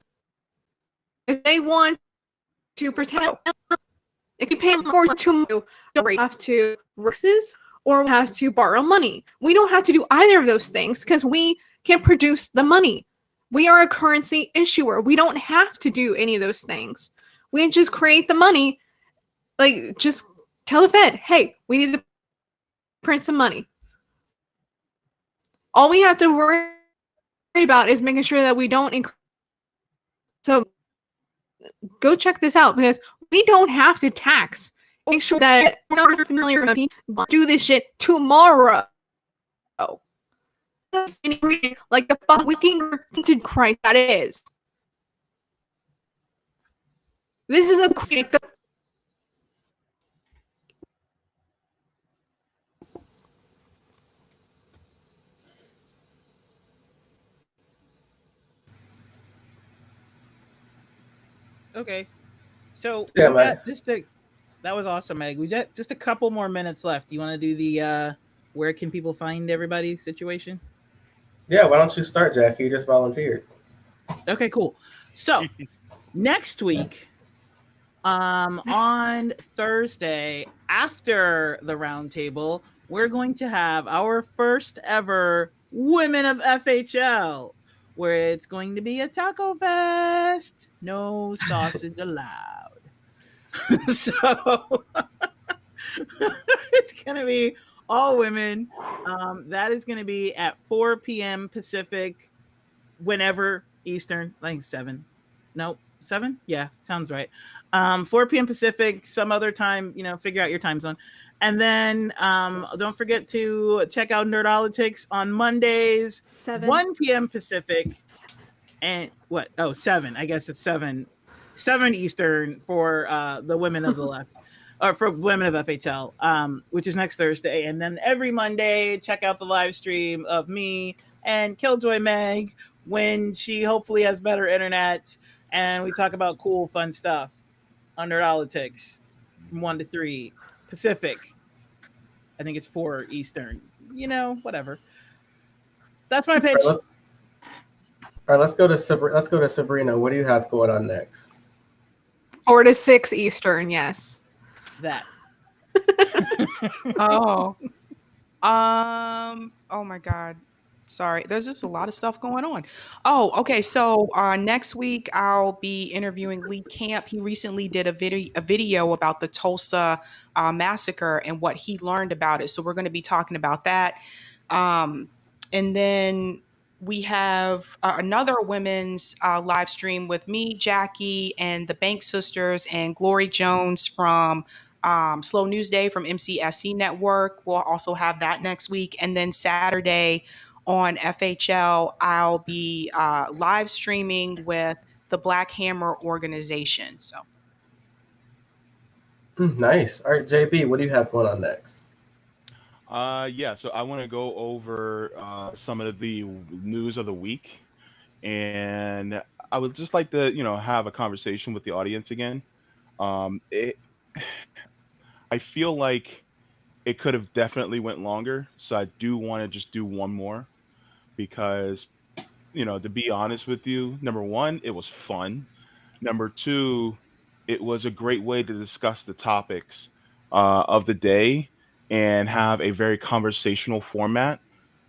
If they want to pretend, if you pay more to have to taxes or have to borrow money. We don't have to do either of those things because we can produce the money. We are a currency issuer. We don't have to do any of those things. We can just create the money. Like, just tell the Fed, hey, we need to print some money. All we have to worry about is making sure that we don't increase. So go check this out because we don't have to tax. Make sure that we're not familiar with people do this shit tomorrow. Like the fucking tinted Christ that is. This is a Okay. So Yeah, we man. got that was awesome, Meg. We got just a couple more minutes left. You want to do the where can people find everybody's situation? Yeah, why don't you start, Jackie? You just volunteered. Okay, cool. So next week, on Thursday after the roundtable, we're going to have our first ever Women of FHL, where it's going to be a taco fest. No sausage allowed. So it's going to be all women. That is going to be at 4 p.m. Pacific, whenever Eastern, like 7. Nope, 7? Yeah, sounds right. 4 p.m. Pacific, some other time, figure out your time zone. And then don't forget to check out Nerdolitics on Mondays, 7. 1 p.m. Pacific. And what? Oh, 7. I guess it's 7 Eastern for the women of the left. Or for women of FHL, which is next Thursday. And then every Monday, check out the live stream of me and Killjoy Meg when she hopefully has better internet. And we talk about cool, fun stuff on Nerdolitics from 1 to 3 Pacific. I think it's 4 Eastern. Whatever. That's my pitch. All right, let's go to Sabrina. What do you have going on next? 4 to 6 Eastern, yes. That. Oh my God. Sorry. There's just a lot of stuff going on. Oh, okay. So next week I'll be interviewing Lee Camp. He recently did a video about the Tulsa massacre and what he learned about it. So we're going to be talking about that. And then we have another women's live stream with me, Jackie, and the Bank Sisters and Glory Jones from Slow News Day from MCSC Network. We'll also have that next week. And then Saturday on FHL, I'll be live streaming with the Black Hammer organization. So Nice. All right, JB, what do you have going on next? Yeah, so I want to go over some of the news of the week, and I would just like to, have a conversation with the audience again. It, I feel like it could have definitely went longer, so I do want to just do one more because, to be honest with you, number one, it was fun. Number two, it was a great way to discuss the topics of the day and have a very conversational format.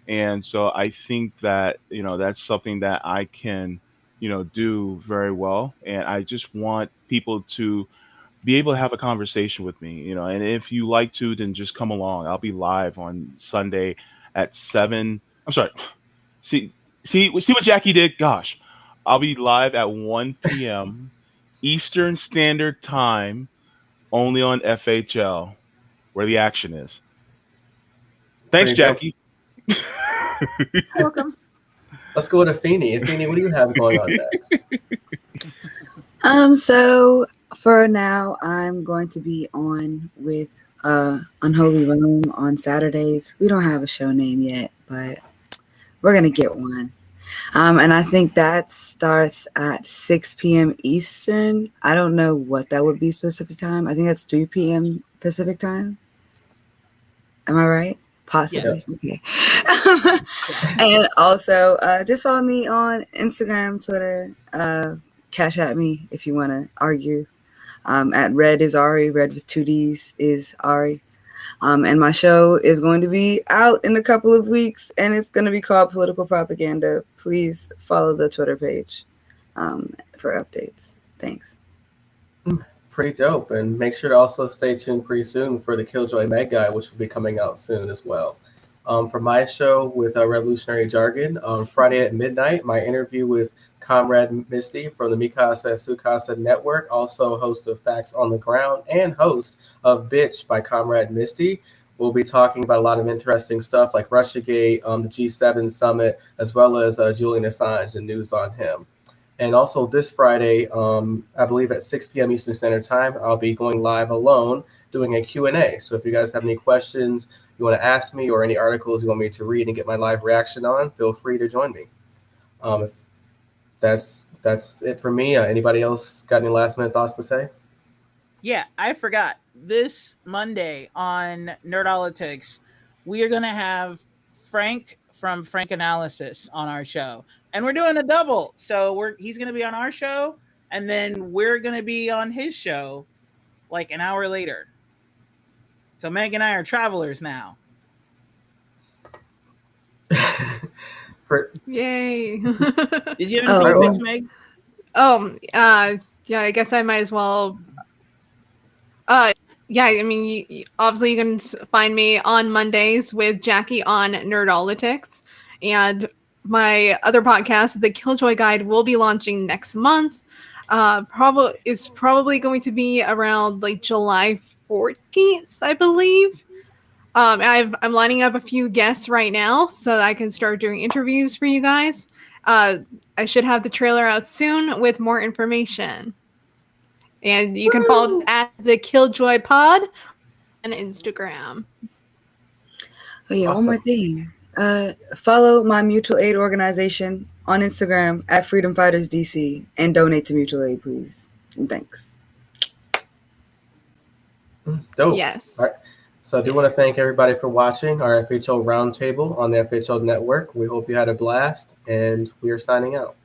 And so I think that, that's something that I can, do very well. And I just want people to be able to have a conversation with me, and if you like to, then just come along. I'll be live on Sunday at 7. I'm sorry. See, see what Jackie did? Gosh. I'll be live at 1 p.m. Eastern Standard Time, only on FHL, where the action is. Thanks, Pretty dope. Jackie. Welcome. Let's go to Feeney. Feeney, what do you have going on next? So for now, I'm going to be on with Unholy Realm on Saturdays. We don't have a show name yet, but we're gonna get one. And I think that starts at 6 p.m. Eastern. I don't know what that would be specific time. I think that's 3 p.m. Pacific time. Am I right? Possibly. Yes. Okay. And also, just follow me on Instagram, Twitter. Cash at me if you want to argue. At Red is Ari. Red with 2 D's is Ari. And my show is going to be out in a couple of weeks, and it's going to be called Political Propaganda. Please follow the Twitter page for updates. Thanks. Pretty dope. And make sure to also stay tuned pretty soon for the Killjoy Meg Guide, which will be coming out soon as well. For my show with Revolutionary Jargon, on Friday at midnight, my interview with Comrade Misty from the Mikasa Sukasa Network, also host of Facts on the Ground and host of Bitch by Comrade Misty. We'll be talking about a lot of interesting stuff like Russiagate, the G7 summit, as well as Julian Assange and news on him. And also this Friday, I believe at 6 p.m. Eastern Standard Time, I'll be going live alone doing a Q&A. So if you guys have any questions you want to ask me or any articles you want me to read and get my live reaction on, feel free to join me. If that's it for me. Anybody else got any last minute thoughts to say? Yeah, I forgot. This Monday on Nerdolitics, we are going to have Frank from Frank Analysis on our show. And we're doing a double. So he's going to be on our show, and then we're going to be on his show like an hour later. So Meg and I are travelers now. Yay. Did you have anything to pitch, Meg? Yeah, I guess I might as well. Yeah, I mean, obviously you can find me on Mondays with Jackie on Nerdolitics, and my other podcast, The Killjoy Guide, will be launching next month. It's probably going to be around like July 14th, I believe. I'm lining up a few guests right now so that I can start doing interviews for you guys. I should have the trailer out soon with more information. And you can follow at the Killjoy Pod on Instagram. Oh yeah, awesome. One more thing. Follow my mutual aid organization on Instagram at Freedom Fighters DC and donate to mutual aid, please. And thanks. Dope. Yes. All right. So I do want to thank everybody for watching our FHO Roundtable on the FHO Network. We hope you had a blast, and we are signing out.